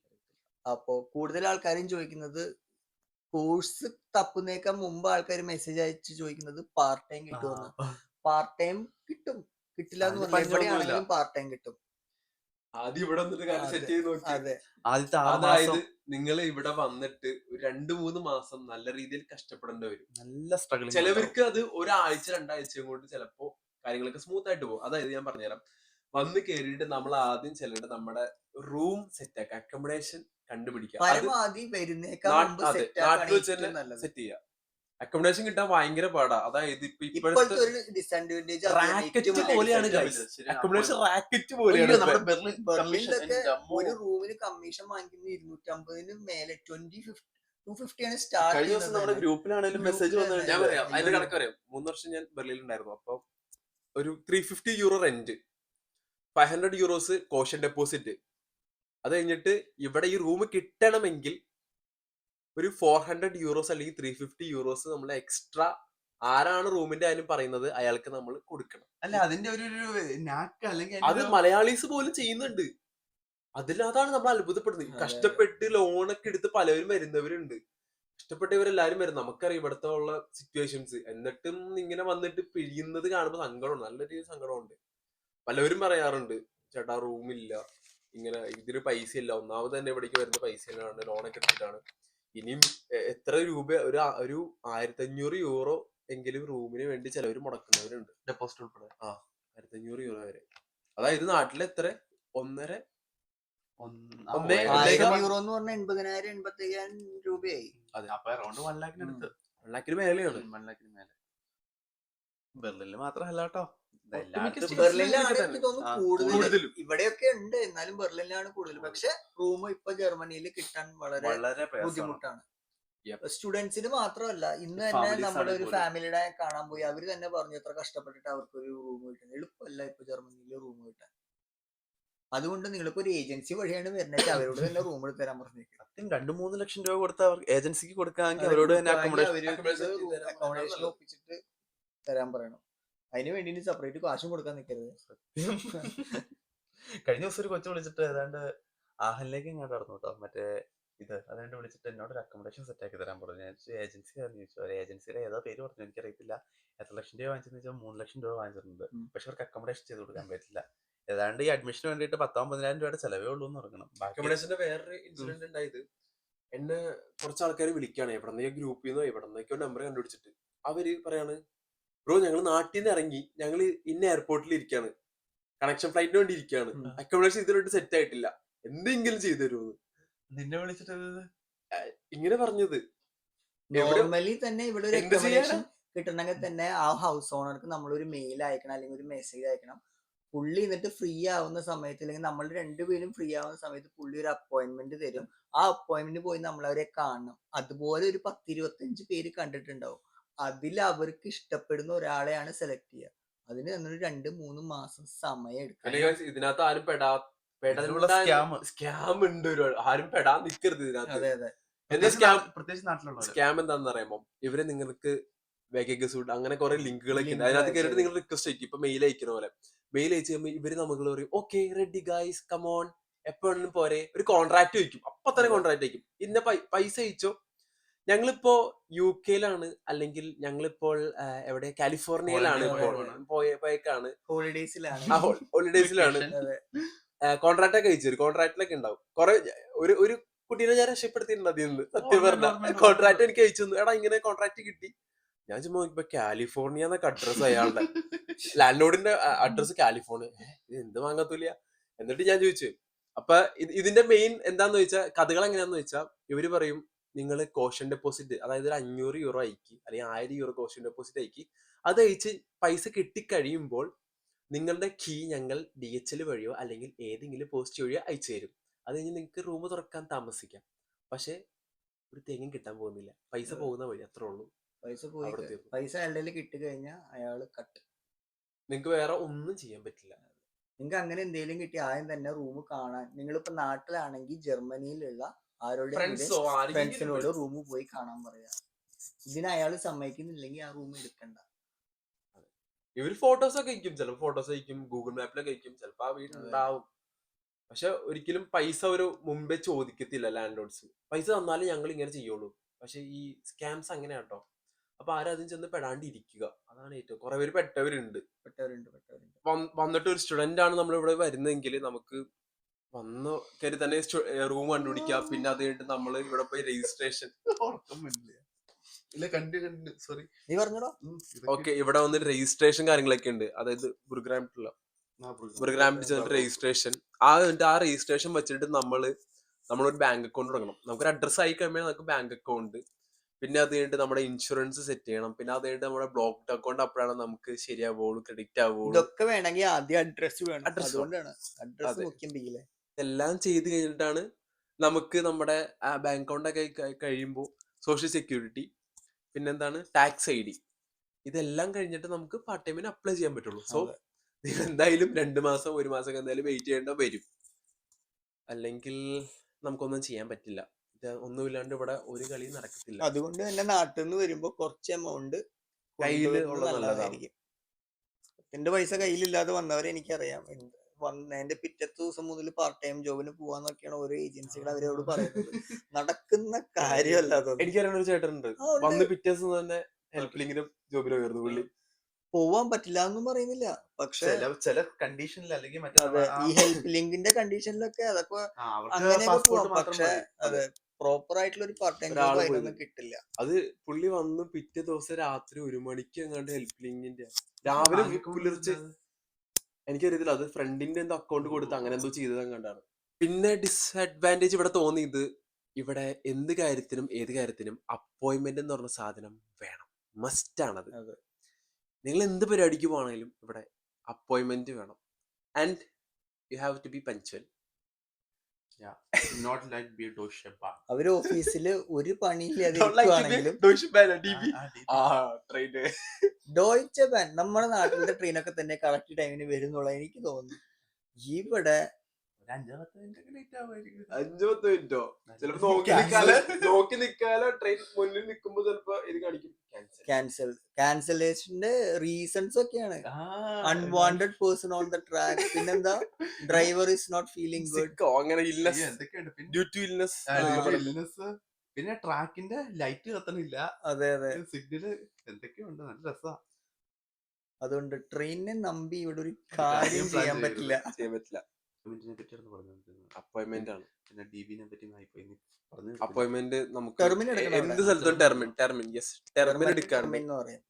അപ്പോ കൂടുതൽ ആൾക്കാരും ചോദിക്കുന്നത്, കോഴ്സ് തപ്പുന്നേക്കാൾ മുമ്പ് ആൾക്കാർ മെസ്സേജ് അയച്ച് ചോദിക്കുന്നത് പാർട്ട് ടൈം കിട്ടുമെന്ന്. പാർട്ട് ടൈം കിട്ടും, കിട്ടില്ല എന്ന് പറഞ്ഞാൽ എവിടെയാണെങ്കിലും പാർട്ട് ടൈം കിട്ടും. ആദ്യം ഇവിടെ സെറ്റ് ചെയ്ത് നോക്കി. അതായത് നിങ്ങൾ ഇവിടെ വന്നിട്ട് 2-3 മാസം നല്ല രീതിയിൽ കഷ്ടപ്പെടേണ്ടി വരും. നല്ല സ്ട്രഗിൾ. ചിലവർക്ക് അത് 1 ആഴ്ച 2 ആഴ്ചയും കൊണ്ട് ചിലപ്പോ കാര്യങ്ങളൊക്കെ സ്മൂത്ത് ആയിട്ട് പോകും. അതായത് ഞാൻ പറഞ്ഞുതരാം. വന്ന് കയറിയിട്ട് നമ്മൾ ആദ്യം ചെല്ലേണ്ടത് നമ്മുടെ റൂം സെറ്റ് ആക്കുക, അക്കോമഡേഷൻ കണ്ടുപിടിക്കുക. നാട്ടിൽ വെച്ച് തന്നെ സെറ്റ് ചെയ്യുക. അക്കോമഡേഷൻ കിട്ടാൻ ഭയങ്കര പാടാ. അതായത് ഇപ്പോഴത്തെ ഇപ്പോഴത്തെ ഒരു ഡിസഡ്വാൻറ്റേജ് റാക്കറ്റ് പോലെയാണ് അക്കോമഡേഷൻ റാക്കറ്റ് പോലെയാണ് അയ്യോ, ഇപ്പൊ. നമ്മുടെ ബെർലിൻ ബെർലിനിലൊക്കെ കമ്മീഷൻ ജമ്മു. ഒരു റൂമിന് കമ്മീഷൻ വാങ്ങിക്കുന്നത് 250 മേലെ 250 ആണ് സ്റ്റാർട്ട് കഴിഞ്ഞ ദിവസം നമ്മുടെ ഗ്രൂപ്പിലാണെങ്കിലും മെസ്സേജ് വന്നു ഞാൻ കഴിഞ്ഞാൽ പറയാം അതിന്റെ കണക്ക് പറയാം. 3 വർഷം ഞാൻ ബെർലിനിൽ ഉണ്ടായിരുന്നു. അപ്പൊ ഒരു 350 euro rent, 500 euros caution deposit. അത് കഴിഞ്ഞിട്ട് ഇവിടെ ഈ റൂം കിട്ടണമെങ്കിൽ ഒരു 400 യൂറോസ് അല്ലെങ്കിൽ 350 യൂറോസ് നമ്മൾ എക്സ്ട്രാ ആരാണ് റൂമിന്റെ ആയാലും പറയുന്നത് അയാൾക്ക് നമ്മൾ കൊടുക്കണം. അല്ല, അതിന്റെ ഒരു നാക്ക് അല്ലെങ്കിൽ അത് മലയാളീസ് പോലും ചെയ്യുന്നുണ്ട്. അതാണ് നമ്മൾ അത്ഭുതപ്പെടുന്നത്. അതെ. കഷ്ടപ്പെട്ട് ലോണൊക്കെ എടുത്ത് പലവരും വരുന്നവരുണ്ട്. കഷ്ടപ്പെട്ടവരെല്ലാരും വരും. നമുക്കറിയാം ഇവിടുത്തെ ഉള്ള സിറ്റുവേഷൻസ്. എന്നിട്ടും ഇങ്ങനെ വന്നിട്ട് പിഴിയുന്നത് കാണുമ്പോൾ സങ്കടമുണ്ട്, നല്ല രീതിയിൽ സങ്കടമുണ്ട്. പലവരും പറയാറുണ്ട്, ചേട്ടാ റൂമില്ല, ഇങ്ങനെ ഇതിന് പൈസ ഇല്ല, ഒന്നാമത് തന്നെ ഇവിടേക്ക് വരുന്ന പൈസ ഇല്ലാണ്ട് ലോണൊക്കെ എടുത്തിട്ടാണ്. ഇനിയും എത്ര രൂപ, ഒരു 1500 യൂറോ എങ്കിലും റൂമിന് വേണ്ടി ചിലവർ മുടക്കുന്നവരുണ്ട്, ഡെപ്പോസിറ്റ് ഉൾപ്പെടെ. 1500 യൂറോ വരെ. അതായത് നാട്ടിലെ എത്ര 1.5 1000 യൂറോ എന്ന് പറഞ്ഞാൽ 80,000 85,000 രൂപയായി. അതെ, അപ്പൊ അറൗണ്ട് 1 ലാഖിന് അടുത്ത്. 1 ലാഖിന് മേലെയാണ്. 1 ലാഖിന് മേലെ. ബെർലിനിൽ മാത്രമല്ല കേട്ടോ, ഒട്ടുമിക്ക ബെർലിനിലാണ് തന്നെ. എനിക്ക് തോന്നുന്നു ആ, കൂടുതൽ. കൂടുതലും. ഇവിടെയൊക്കെ ഉണ്ട്, എന്നാലും ബെർലിനിലാണ് കൂടുതൽ. പക്ഷെ റൂം ഇപ്പൊ ജർമ്മനിയിൽ കിട്ടാൻ വളരെ വളരെ പ്രയാസമാണ്. ബുദ്ധിമുട്ടാണ്. Yep. സ്റ്റുഡൻസിന് മാത്രമല്ല, ഇന്ന് ഈ തന്നെ families നമ്മുടെ ഒരു ആണെങ്കിൽ ഫാമിലിയുടെ കാണാൻ പോയി, അവര് തന്നെ പറഞ്ഞു എത്ര കഷ്ടപ്പെട്ടിട്ട് അവർക്ക് ഒരു റൂം കിട്ടുന്നത്. എളുപ്പമല്ല ഇപ്പൊ ജർമ്മനിയിൽ റൂം കിട്ടാൻ. അതുകൊണ്ട് നിങ്ങളിപ്പോ ഒരു ഏജൻസി വഴിയാണ് വരുന്നത്, അവരോട് തന്നെ റൂം എടുത്ത് തരാൻ പറഞ്ഞേക്കും. സത്യം 2-3 ലക്ഷം രൂപ കൊടുത്ത അവർ ഏജൻസിക്ക് കൊടുക്കാമെങ്കിൽ അവരോട് തന്നെ അക്കോമഡേഷൻ ഒപ്പിച്ചിട്ട് തരാൻ പറയണം. അതിന് വേണ്ടി ഇനി സെപ്പറേറ്റ് കാശും കൊടുക്കാൻ നിൽക്കരുത്. കഴിഞ്ഞ ദിവസം ഒരു കൊച്ചു വിളിച്ചിട്ട് ഏതാണ്ട് ആഹലിലേക്ക് ഇങ്ങോട്ട് നടന്നു കേട്ടോ, മറ്റേ ഇത് അതുകൊണ്ട് വിളിച്ചിട്ട് എന്നോട് ഒരു അക്കോമഡേഷൻ സെറ്റ് ആക്കി തരാൻ പറഞ്ഞു. ഞാൻ ഏജൻസി ചോദിച്ചു, ഒരു ഏജൻസിയുടെ ഏതോ പേര് പറഞ്ഞു, എനിക്കറിയത്തില്ല. എത്ര ലക്ഷം രൂപ വാങ്ങിച്ചെന്ന് വെച്ചാൽ 3 ലക്ഷം രൂപ വാങ്ങിച്ചിട്ടുണ്ട്. പക്ഷെ അവർക്ക് അക്കോമഡേഷൻ ചെയ്ത് കൊടുക്കാൻ പറ്റില്ല. ഏതാണ്ട് ഈ അഡ്മിഷന് വേണ്ടിയിട്ട് 10-15,000 രൂപയുടെ ചെലവേ ഉള്ളൂ എന്ന് പറയണം. അക്കോമഡേഷന്റെ വേറൊരു ഇൻസിഡന്റ് ഉണ്ടായത്, എന്നെ കുറച്ച് ആൾക്കാർ വിളിക്കുകയാണ്, എവിടെന്നോ ഗ്രൂപ്പിൽ നിന്നോ എവിടെന്നൊക്കെയോ നമ്പർ കണ്ടുപിടിച്ചിട്ട്. അവര് പറയാണ്, ബ്രോ ഞങ്ങൾ നാട്ടിൽ നിന്ന് ഇറങ്ങി, ഞങ്ങൾ ഇന്ന എയർപോർട്ടിൽ ഇരിക്കുകയാണ്, കണക്ഷൻ ഫ്ലൈറ്റിന് വേണ്ടി ഇരിക്കുകയാണ്, അക്കോമഡേഷൻ ഇതിലോട്ട് സെറ്റ് ആയിട്ടില്ല, എന്തെങ്കിലും ചെയ്തു തരുമോ നിന്നെ വിളിച്ചിട്ട് ഇങ്ങനെ പറഞ്ഞത്. നോർമലി തന്നെ ഇവിടെ ഒരു എന്ത് അക്കോമഡേഷൻ കിട്ടണമെങ്കിൽ തന്നെ ആ ഹൗസ് ഓണർക്ക് നമ്മളൊരു മെയിൽ അയക്കണം അല്ലെങ്കിൽ ഒരു മെസ്സേജ് അയക്കണം. പുള്ളി എന്നിട്ട് ഫ്രീ ആവുന്ന സമയത്ത്, അല്ലെങ്കിൽ നമ്മൾ രണ്ടുപേരും ഫ്രീ ആവുന്ന സമയത്ത് പുള്ളി ഒരു അപ്പോയിന്റ്മെന്റ് തരും. ആ അപ്പോയിന്റ്മെന്റ് പോയി നമ്മൾ അവരെ കാണണം. അതുപോലെ ഒരു 10-25 പേര് കണ്ടിട്ടുണ്ടാവും. അതിൽ അവർക്ക് ഇഷ്ടപ്പെടുന്ന ഒരാളെയാണ് സെലക്ട് ചെയ്യുക. അതിന് നമ്മളൊരു 2-3 മാസം സമയം എടുക്കും. ഇതിനകത്ത് ആരും സ്കാം ഉണ്ട് ഒരുപാട്. ആരും പെടാൻ നിൽക്കരുത് ഇതിനകത്ത്. അതെ അതെ. എന്താ സ്കാം? പ്രത്യേകിച്ച് നാട്ടിലുള്ള സ്കാം എന്താണെന്ന് അറിയാമോ? ഇവര് നിങ്ങൾക്ക് വെഗസൂട്ട് അങ്ങനെ കുറെ ലിങ്കുകളൊക്കെ ഉണ്ട്. അതിനകത്ത് കയറിയിട്ട് നിങ്ങൾ റിക്വസ്റ്റ് അയക്കും. ഇപ്പൊ മെയിൽ അയക്കുന്ന പോലെ മെയിൽ അയച്ചു കഴിയുമ്പോൾ ഇവര് നമ്മൾ പറയും, ഓക്കെ റെഡി ഗൈസ് കമോൺ, എപ്പോഴും പോരെ, ഒരു കോൺട്രാക്ട് വയ്ക്കും. അപ്പൊ തന്നെ കോൺട്രാക്ട് വയ്ക്കും. ഇന്ന പൈസ അയച്ചോ, ഞങ്ങളിപ്പോ UK-ലാണ്, അല്ലെങ്കിൽ ഞങ്ങളിപ്പോൾ എവിടെ കാലിഫോർണിയയിലാണ് പോയേക്കാണ്, ഹോളിഡേസിലാണ്. കോൺട്രാക്ട് ഒക്കെ അയച്ചു തരും. കോൺട്രാക്റ്റിലൊക്കെ ഉണ്ടാവും കുറെ. ഒരു കുട്ടീനെ ഞാൻ രക്ഷപ്പെടുത്തിയിട്ടുണ്ട് അതിൽ നിന്ന്. സത്യം പറഞ്ഞ കോൺട്രാക്ട് എനിക്ക് അയച്ചു തന്നു. എടാ ഇങ്ങനെ കോൺട്രാക്ട് കിട്ടി. ഞാൻ ചുമ്മാ നോക്കിയപ്പോ കാലിഫോർണിയ എന്നൊക്കെ അഡ്രസ്, അയാളുടെ ലാൻഡ് ലോഡിന്റെ അഡ്രസ് കാലിഫോർണിയ. ഇത് എന്ത് വാങ്ങാത്തൂല. എന്നിട്ട് ഞാൻ ചോദിച്ചു, അപ്പൊ ഇതിന്റെ മെയിൻ എന്താന്ന് വെച്ചാൽ, കഥകൾ എങ്ങനെയാന്ന് വെച്ചാൽ, ഇവര് പറയും നിങ്ങൾ കോഷൻ ഡെപ്പോസിറ്റ്, അതായത് ഒരു 500 യൂറോ അയക്കി അല്ലെങ്കിൽ 1000 യൂറോ കോഷൻ ഡെപ്പോസിറ്റ് അയക്കി. അത് അയച്ച് പൈസ കിട്ടിക്കഴിയുമ്പോൾ നിങ്ങളുടെ കീ ഞങ്ങൾ DHL വഴിയോ അല്ലെങ്കിൽ ഏതെങ്കിലും പോസ്റ്റ് വഴിയോ അയച്ചു തരും. അത് കഴിഞ്ഞ് നിങ്ങൾക്ക് റൂം തുറക്കാൻ താമസിക്കാം. പക്ഷെ ഒരു തേങ്ങയും കിട്ടാൻ പോകുന്നില്ല. പൈസ പോകുന്ന വഴി അത്രേ ഉള്ളൂ. പൈസ അയാളുടെ കിട്ടിക്കഴിഞ്ഞാൽ അയാള് കട്ട്. നിങ്ങൾക്ക് വേറെ ഒന്നും ചെയ്യാൻ പറ്റില്ല. നിങ്ങൾക്ക് അങ്ങനെ എന്തെങ്കിലും കിട്ടി ആദ്യം തന്നെ റൂം കാണാൻ, നിങ്ങളിപ്പോ നാട്ടിലാണെങ്കിൽ ജർമ്മനിയിലുള്ള ആരോടെ ഫ്രണ്ട്സിനോട് റൂം പോയി കാണാൻ പറയാ. ഇതിന് അയാൾ സമ്മതിക്കുന്നില്ലെങ്കിൽ ആ റൂം എടുക്കണ്ട. ഇവര് ഫോട്ടോസ് ഒക്കെ അയക്കും, ചിലപ്പോൾ ഫോട്ടോസ് അയക്കും, ഗൂഗിൾ മാപ്പിലൊക്കെ അയക്കും, ചിലപ്പോ ആ വീടുണ്ടാവും. പക്ഷെ ഒരിക്കലും പൈസ ഒരു മുമ്പേ ചോദിക്കത്തില്ല ലാൻഡ് ലോഡ്സ്. പൈസ തന്നാലും ഞങ്ങൾ ഇങ്ങനെ ചെയ്യുള്ളൂ. പക്ഷെ ഈ സ്കാംസ് അങ്ങനെ കേട്ടോ. അപ്പൊ ആരും അതിന് ചെന്ന് പെടാണ്ടിരിക്കുക, അതാണ് ഏറ്റവും. കുറെ പേര് പെട്ടവരുണ്ട്. വന്നിട്ട് ഒരു സ്റ്റുഡന്റ് ആണ് നമ്മൾ ഇവിടെ വരുന്നതെങ്കിൽ നമുക്ക് വന്ന് കയറി തന്നെ റൂം കണ്ടുപിടിക്കുക. പിന്നെ അത് കഴിഞ്ഞിട്ട് നമ്മൾ ഇവിടെ പോയി രജിസ്ട്രേഷൻ. ഓക്കെ, ഇവിടെ വന്നിട്ട് രജിസ്ട്രേഷൻ കാര്യങ്ങളൊക്കെ ഉണ്ട്. അതായത് ബുർഗ്രാമിൽ ചെന്നിട്ട് രജിസ്ട്രേഷൻ. ആ രജിസ്ട്രേഷൻ വെച്ചിട്ട് നമ്മളൊരു ബാങ്ക് അക്കൗണ്ട് തുടങ്ങണം. നമുക്കൊരു അഡ്രസ് ആയി കഴിയുമ്പോൾ നമുക്ക് ബാങ്ക് അക്കൗണ്ട്, പിന്നെ അത് കഴിഞ്ഞിട്ട് നമ്മുടെ ഇൻഷുറൻസ് സെറ്റ് ചെയ്യണം. പിന്നെ അത് കഴിഞ്ഞിട്ട് നമ്മുടെ ബ്ലോക്ക്ഡ് അക്കൗണ്ട് അപ്പോഴാണ് നമുക്ക് ശരിയാവുള്ളൂ, ക്രെഡിറ്റ് ആവുള്ളൂ. ഇതൊക്കെ വേണമെങ്കിൽ ആദ്യം അഡ്രസ് വേണം. അഡ്രസ് വേണം. അതുകൊണ്ടാണ് അഡ്രസ് അതെ. മുഖ്യം ബിയിലെ. എല്ലാം ചെയ്ത് കഴിഞ്ഞിട്ടാണ് നമുക്ക് നമ്മുടെ ബാങ്ക് അക്കൗണ്ട് ഒക്കെ കഴിയുമ്പോൾ സോഷ്യൽ സെക്യൂരിറ്റി, പിന്നെന്താണ് ടാക്സ് ID, ഇതെല്ലാം കഴിഞ്ഞിട്ട് നമുക്ക് പാർട്ട് ടൈമിന് അപ്ലൈ ചെയ്യാൻ പറ്റുള്ളൂ. സോ അതെ. നിങ്ങൾ എന്തായാലും 2 മാസം 1 മാസം ഒക്കെ എന്തായാലും വെയിറ്റ് ചെയ്യേണ്ട വരും. അല്ലെങ്കിൽ നമുക്കൊന്നും ചെയ്യാൻ പറ്റില്ല. ഇത് ഒന്നുമില്ലാണ്ട് ഇവിടെ ഒരു കളിയും നടക്കത്തില്ല. അതുകൊണ്ട് തന്നെ നാട്ടിൽ നിന്ന് വരുമ്പോ കുറച്ച് എമൗണ്ട് കയ്യില് കൊണ്ടുവരുന്നത് ഉള്ളത് നല്ലതാണ്. നല്ലതായിരിക്കും. എന്റെ പൈസ കയ്യിലില്ലാതെ വന്നവരെ എനിക്കറിയാം. വന്നതിന്റെ പിറ്റത്തെ ദിവസം മുതൽ പാർട്ട് ടൈം ജോബിന് പോവാന്നൊക്കെയാണ് ഓരോ ഏജൻസികൾ അവരോട് പറയുന്നത്. നടക്കുന്ന കാര്യമല്ല അതൊന്നും. എനിക്കറിയുന്ന ഒരു ചേട്ടനുണ്ട്, ആ, ഉണ്ട്. വന്ന് പിറ്റേ ദിവസം തന്നെ ഹെൽപ്പ് ലിങ്കിന് ജോബിന് കയറുന്നു പുള്ളി. പോവാൻ പറ്റില്ല എന്നും പറയുന്നില്ല, പക്ഷെ ചില കണ്ടീഷനിൽ അല്ലെങ്കിൽ മറ്റേ അതെ ഈ ഹെൽപ്പ് ലിങ്കിന്റെ കണ്ടീഷനിലൊക്കെ അതൊക്കെ അങ്ങനെയൊക്കെ പോവാം. പക്ഷെ അതെ പ്രോപ്പർ ആയിട്ടുള്ള ഒരു പാർട്ട് ടൈം ഒരാള് ജോബ് പോയി അതിനൊന്നും കിട്ടില്ല. അത് പുള്ളി വന്ന് പിറ്റേ ദിവസം രാത്രി 1 മണിക്ക് എങ്ങാണ്ട് ഹെൽപ്പ് ലിങ്കിന്റെ രാവിലെ പുലർച്ചെ, എനിക്കറിയത്തില്ല, അത് ഫ്രണ്ടിന്റെ എന്തോ അക്കൗണ്ട് കൊടുത്ത് അങ്ങനെ എന്തോ ചെയ്തത് എങ്ങാണ്ടാണ്. പിന്നെ ഡിസ്അഡ്വാൻറ്റേജ് ഇവിടെ തോന്നിയത്, ഇവിടെ എന്ത് കാര്യത്തിനും ഏത് കാര്യത്തിനും അപ്പോയിന്റ്മെന്റ് എന്ന് പറഞ്ഞ സാധനം വേണം, മസ്റ്റ് ആണത്. അതെ. നിങ്ങൾ എന്ത് പരിപാടിക്ക് പോകണമെങ്കിലും ഇവിടെ അപ്പോയിന്റ്മെന്റ് വേണം. And you have to be punctual. അവര് ഓഫീസില് ഒരു പണിയില്ലാതെ ഇരിക്കുവാണെങ്കിലും ഡോയ്ച്ചെ ബാൻ നമ്മുടെ നാട്ടിലത്തെ ട്രെയിനൊക്കെ തന്നെ കറക്റ്റ് ടൈമിന് വരുന്നുള്ള എനിക്ക് തോന്നുന്നു. ഇവിടെ 5-10 മിനിറ്റോ ചിലപ്പോ നോക്കി നിക്കാലോ, ട്രെയിൻ മുന്നിൽ നിൽക്കുമ്പോ ചിലപ്പോ ഇത് കാണിക്കും ക്യാൻസലേഷന്റെ റീസൺസ് ഒക്കെയാണ്. Unwanted person on the track, പിന്നെന്താ driver is not feeling good, അങ്ങനെ ഡ്യൂ ടു ഇൽനെസ്. പിന്നെ ട്രാക്കിന്റെ ലൈറ്റ് കത്തണില്ല. അതെ അതെ സിഗ്നല് എന്തൊക്കെയുണ്ട്, നല്ല രസാ. അതുകൊണ്ട് ട്രെയിനിനെ നമ്പി ഇവിടെ ഒരു കാര്യം ചെയ്യാൻ പറ്റില്ല. അപ്പോയിന്റ്മെന്റ് ആണ്. പിന്നെ ഡിവിനെ പറ്റി അപ്പോയിന്റ്മെന്റ് നമുക്ക് ടെർമിൻ എടുക്കണം എന്ത് സ്ഥലത്തും ടെർമിൻ എടുക്കാറുണ്ട്. എന്ന് പറയും.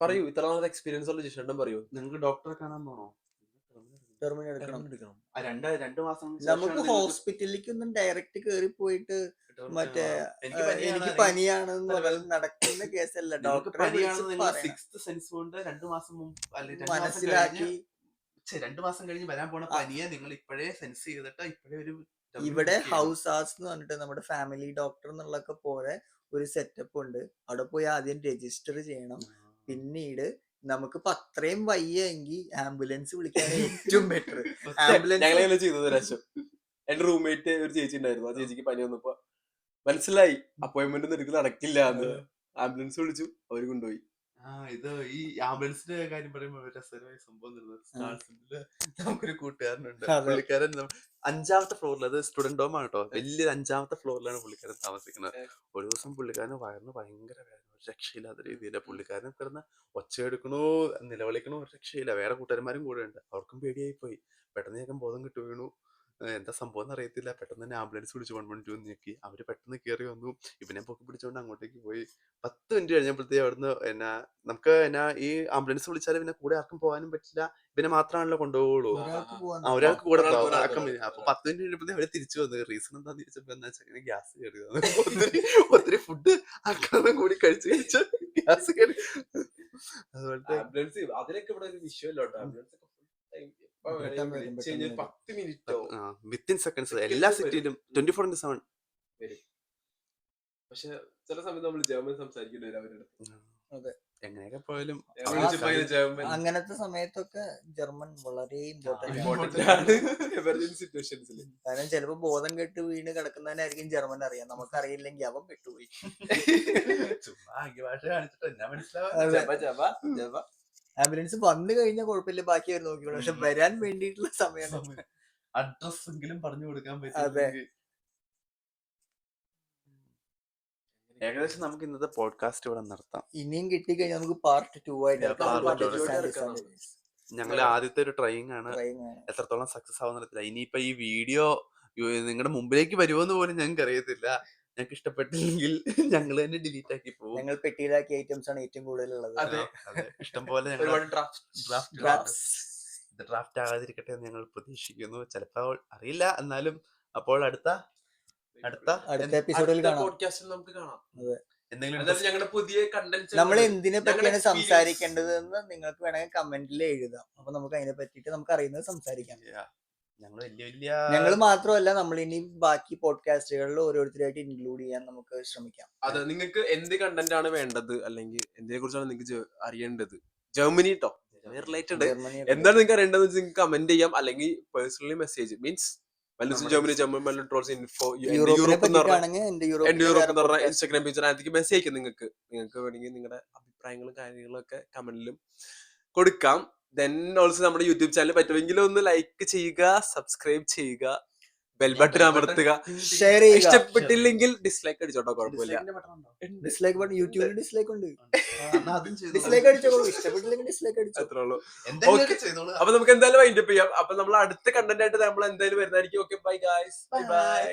പറയൂ, ഇത്ര നാളത്തെ എക്സ്പീരിയൻസ് ഉള്ള ജിഷേട്ടൻ പറയൂ. നിങ്ങൾക്ക് ഡോക്ടറെ കാണാൻ പോണോ? ടെർമിൻ എടുക്കണം. 2 മാസം നമുക്ക് ഹോസ്പിറ്റലിലേക്ക് ഒന്നും ഡയറക്റ്റ് കേറി പോയിട്ട് മറ്റേ എനിക്ക് പനിയാണെന്ന് പറഞ്ഞാൽ നടക്കുന്ന കേസല്ല. ഡോക്ടറെ മനസ്സിലാക്കി 2 മാസം കഴിഞ്ഞ് വരാൻ പോണ പനിയെ നിങ്ങൾ ഇപ്പോഴേ സെൻസ് ചെയ്തിട്ട് ഇപ്പോഴേ ഒരു ഇവിടെ ഹൗസ് ആസ് എന്ന് പറഞ്ഞിട്ട് നമ്മുടെ ഫാമിലി ഡോക്ടർ എന്നുള്ളൊക്കെ പോലെ ഒരു സെറ്റപ്പ് ഉണ്ട്. അവിടെ പോയി ആദ്യം രജിസ്റ്റർ ചെയ്യണം. പിന്നീട് നമുക്കിപ്പോ അത്രയും വയ്യ എങ്കിൽ ആംബുലൻസ് വിളിക്കാൻ ഏറ്റവും ബെറ്റർ. ഞങ്ങളെ ചെയ്തത് രസം, എന്റെ റൂംമേറ്റ് ഒരു ചേച്ചി ഉണ്ടായിരുന്നു. ആ ചേച്ചിക്ക് പനി വന്നപ്പോ മനസ്സിലായി അപ്പോയിന്റ്മെന്റ് ഒന്നും എടുക്കുന്ന നടക്കില്ല എന്ന്. ആംബുലൻസ് വിളിച്ചു, അവര് കൊണ്ടുപോയി. ഇത് ഈ ആംബുലൻസിന്റെ കാര്യം പറയുമ്പോ രസകരമായ സംഭവം നമുക്കൊരു കൂട്ടുകാരനുണ്ട്. പുള്ളിക്കാരൻ 5ാമത്തെ ഫ്ലോറിൽ, അത് സ്റ്റുഡന്റ് ഹോം ആണ് കേട്ടോ, വലിയ 5ാമത്തെ ഫ്ലോറിലാണ് പുള്ളിക്കാരൻ താമസിക്കുന്നത്. ഒരു ദിവസം പുള്ളിക്കാരന് വയറിന് ഭയങ്കര വേദന, ഒരു രക്ഷയില്ലാത്ത രീതിയില്ല. പുള്ളിക്കാരൻ കിടന്ന് ഒച്ചയെടുക്കണോ നിലവിളിക്കണോ ഒരു രക്ഷയില്ല. വേറെ കൂട്ടുകാരന്മാരും കൂടെ ഉണ്ട്, അവർക്കും പേടിയായി പോയി. പെട്ടെന്ന് ഞാൻ ബോധം കിട്ടു വീണു. എന്താ സംഭവം എന്ന് അറിയത്തില്ല. പെട്ടെന്ന് തന്നെ ആംബുലൻസ് വിളിച്ചു 112 നോക്കി. അവര് പെട്ടെന്ന് കയറി വന്നു. ഇവനെ പൊക്കി പിടിച്ചോണ്ട് അങ്ങോട്ടേക്ക് പോയി. 10 മിനിറ്റ് കഴിഞ്ഞപ്പോഴത്തേക്ക് അവിടുന്ന് നമുക്ക് ഈ ആംബുലൻസ് വിളിച്ചാൽ പിന്നെ കൂടെ ആർക്കും പോകാനും പറ്റില്ല. ഇവനെ മാത്രമാണല്ലോ കൊണ്ടുപോകുള്ളൂ. ഒരാൾക്ക് കൂടെ ആക്കാൻ പറ്റില്ല. അപ്പൊ 10 മിനിറ്റ് കഴിഞ്ഞപ്പോഴത്തേക്ക് അവര് തിരിച്ചു വന്നു. റീസൺ എന്താന്ന് ചോദിച്ചപ്പോ എന്താ വെച്ചാൽ ഗ്യാസ് കയറി. ഒത്തിരി ഫുഡ് ആക്രമണം കൂടി കഴിച്ച് ഗ്യാസ് കയറി. അതുപോലെ അതിനൊക്കെ ഇവിടെ ഒരു വിഷയമല്ലോ. വിത്തിൻ സെക്കൻഡ്സ് എല്ലാ സിറ്റിയിലും 24/7 വരും. പക്ഷെ ചില സമയത്ത് നമ്മൾ ജർമ്മൻ സംസാരിക്കേണ്ടി വരും അവരുടെ. എങ്ങനെയൊക്കെ പോയാലും അങ്ങനത്തെ സമയത്തൊക്കെ ജർമ്മൻ വളരെ ഇമ്പോർട്ടന്റ് ആണ് എമർജൻസി സിറ്റുവേഷൻസിൽ. കാരണം ചിലപ്പോ ബോധം കെട്ട് വീണ് കിടക്കുന്നതിനായിരിക്കും ജർമ്മൻ അറിയാം, നമുക്കറിയില്ലെങ്കിൽ അവൻ പെട്ടുപോയി. ആംബുലൻസ് വന്നു കഴിഞ്ഞാൽ കുഴപ്പമില്ല, ബാക്കി അവർ നോക്കിക്കോളൂ. പക്ഷെ വരാൻ വേണ്ടിയിട്ടുള്ള സമയം അഡ്രസ് എങ്കിലും പറഞ്ഞു കൊടുക്കാൻ പറ്റും. ഏകദേശം നമുക്ക് ഇന്നത്തെ പോഡ്കാസ്റ്റ് ഇവിടെ നിർത്താം. ഇനിയും കിട്ടിക്കഴിഞ്ഞാൽ നമുക്ക് പാർട്ട് 2 ആയിട്ട്. ഞങ്ങളുടെ ആദ്യത്തെ ഒരു ട്രൈയിങ് ആണ്, എത്രത്തോളം സക്സസ് ആവുന്നില്ല. ഇനിയിപ്പോ ഈ വീഡിയോ നിങ്ങളുടെ മുമ്പിലേക്ക് വരുമോന്ന് പോലും ഞങ്ങൾക്ക് അറിയത്തില്ല. ഞങ്ങൾക്ക് ഇഷ്ടപ്പെട്ടില്ലെങ്കിൽ ഞങ്ങൾ തന്നെ ഡിലീറ്റ് ആക്കി പോകും. ഞങ്ങൾ പെട്ടിയിലാക്കിയ ഐറ്റംസ് ആണ് ഏറ്റവും കൂടുതൽ ഉള്ളത്. ഇഷ്ടം പോലെ ഡ്രാഫ്റ്റ് ആകാതിരിക്കട്ടെ എന്ന് ഞങ്ങൾ പ്രതീക്ഷിക്കുന്നു. ചിലപ്പോൾ അറിയില്ല, എന്നാലും അപ്പോൾ അടുത്ത അടുത്ത എപ്പിസോഡിൽ കാണാം. പോഡ്കാസ്റ്റിൽ നമുക്ക് കാണാം. എന്തെങ്കിലും അതായത് ഞങ്ങളുടെ പുതിയ കണ്ടന്റ് നമ്മൾ എന്തിനെ പറ്റിയാണ് experience. സംസാരിക്കേണ്ടതെന്ന് നിങ്ങൾക്ക് വേണമെങ്കിൽ കമന്റിൽ എഴുതാം. അപ്പൊ നമുക്ക് അതിനെ പറ്റിയിട്ട് നമുക്ക് അറിയുന്നത് സംസാരിക്കാം. ഞങ്ങൾ വലിയ വലിയ ഞങ്ങൾ മാത്രമല്ല, നമ്മൾ ഇനി ബാക്കി പോഡ്കാസ്റ്റുകളിൽ ഓരോരുത്തരായിട്ട് ഇൻക്ലൂഡ് ചെയ്യാൻ നമുക്ക് ശ്രമിക്കാം. അതെ, നിങ്ങൾക്ക് എന്ത് കണ്ടന്റ് ആണ് വേണ്ടത് അല്ലെങ്കിൽ എന്തിനെ കുറിച്ചാണ് നിങ്ങൾക്ക് അറിയേണ്ടത്, ജർമ്മനി ട്ടോ റിലേറ്റഡ് ജർമ്മനി എന്താണ് നിങ്ങൾക്ക് അറിയേണ്ടത് നിങ്ങൾക്ക് കമന്റ് ചെയ്യാം, അല്ലെങ്കിൽ personally message means Germany German trolls info യൂറോപ്പിനെ പറ്റിയിട്ടാണെങ്കിൽ എന്റെ യൂറോപ്പ് എന്ന് പറഞ്ഞ ഇൻസ്റ്റാഗ്രാം പേജിൽ അതിലേക്ക് മെസ്സേജ് അയക്കും. നിങ്ങൾക്ക് വേണമെങ്കിൽ നിങ്ങളുടെ അഭിപ്രായങ്ങളും കാര്യങ്ങളും ഒക്കെ കമന്റിലും കൊടുക്കാം. ദെൻ ഓൾസോ നമ്മുടെ യൂട്യൂബ് ചാനൽ പറ്റുമെങ്കിൽ ഒന്ന് ലൈക്ക് ചെയ്യുക, സബ്സ്ക്രൈബ് ചെയ്യുക, ബെൽ ബട്ടൺ അമർത്തുക, ഷെയർ ചെയ്യുക. ഇഷ്ടപ്പെട്ടില്ലെങ്കിൽ ഡിസ്ലൈക്ക് അടിച്ചോട്ടോ, കുഴപ്പമില്ല. ഡിസ്ലൈക്ക് ബട്ടൺ യൂട്യൂബിൽ ഡിസ്ലൈക്ക് ഉണ്ട്. ഡിസ്ലൈക്ക് അടിച്ചോളൂ, ഇഷ്ടപ്പെട്ടില്ലെങ്കിൽ ഡിസ്ലൈക്ക് അടിച്ചോ. അത്രേ ഉള്ളൂ. അപ്പൊ നമുക്ക് എന്തായാലും വൈൻഡപ്പ് ചെയ്യാം. അപ്പൊ നമ്മൾ അടുത്ത കണ്ടന്റ് ആയിട്ട് നമ്മൾ എന്തായാലും വരുന്നതായിരിക്കും. Okay, bye guys, bye bye.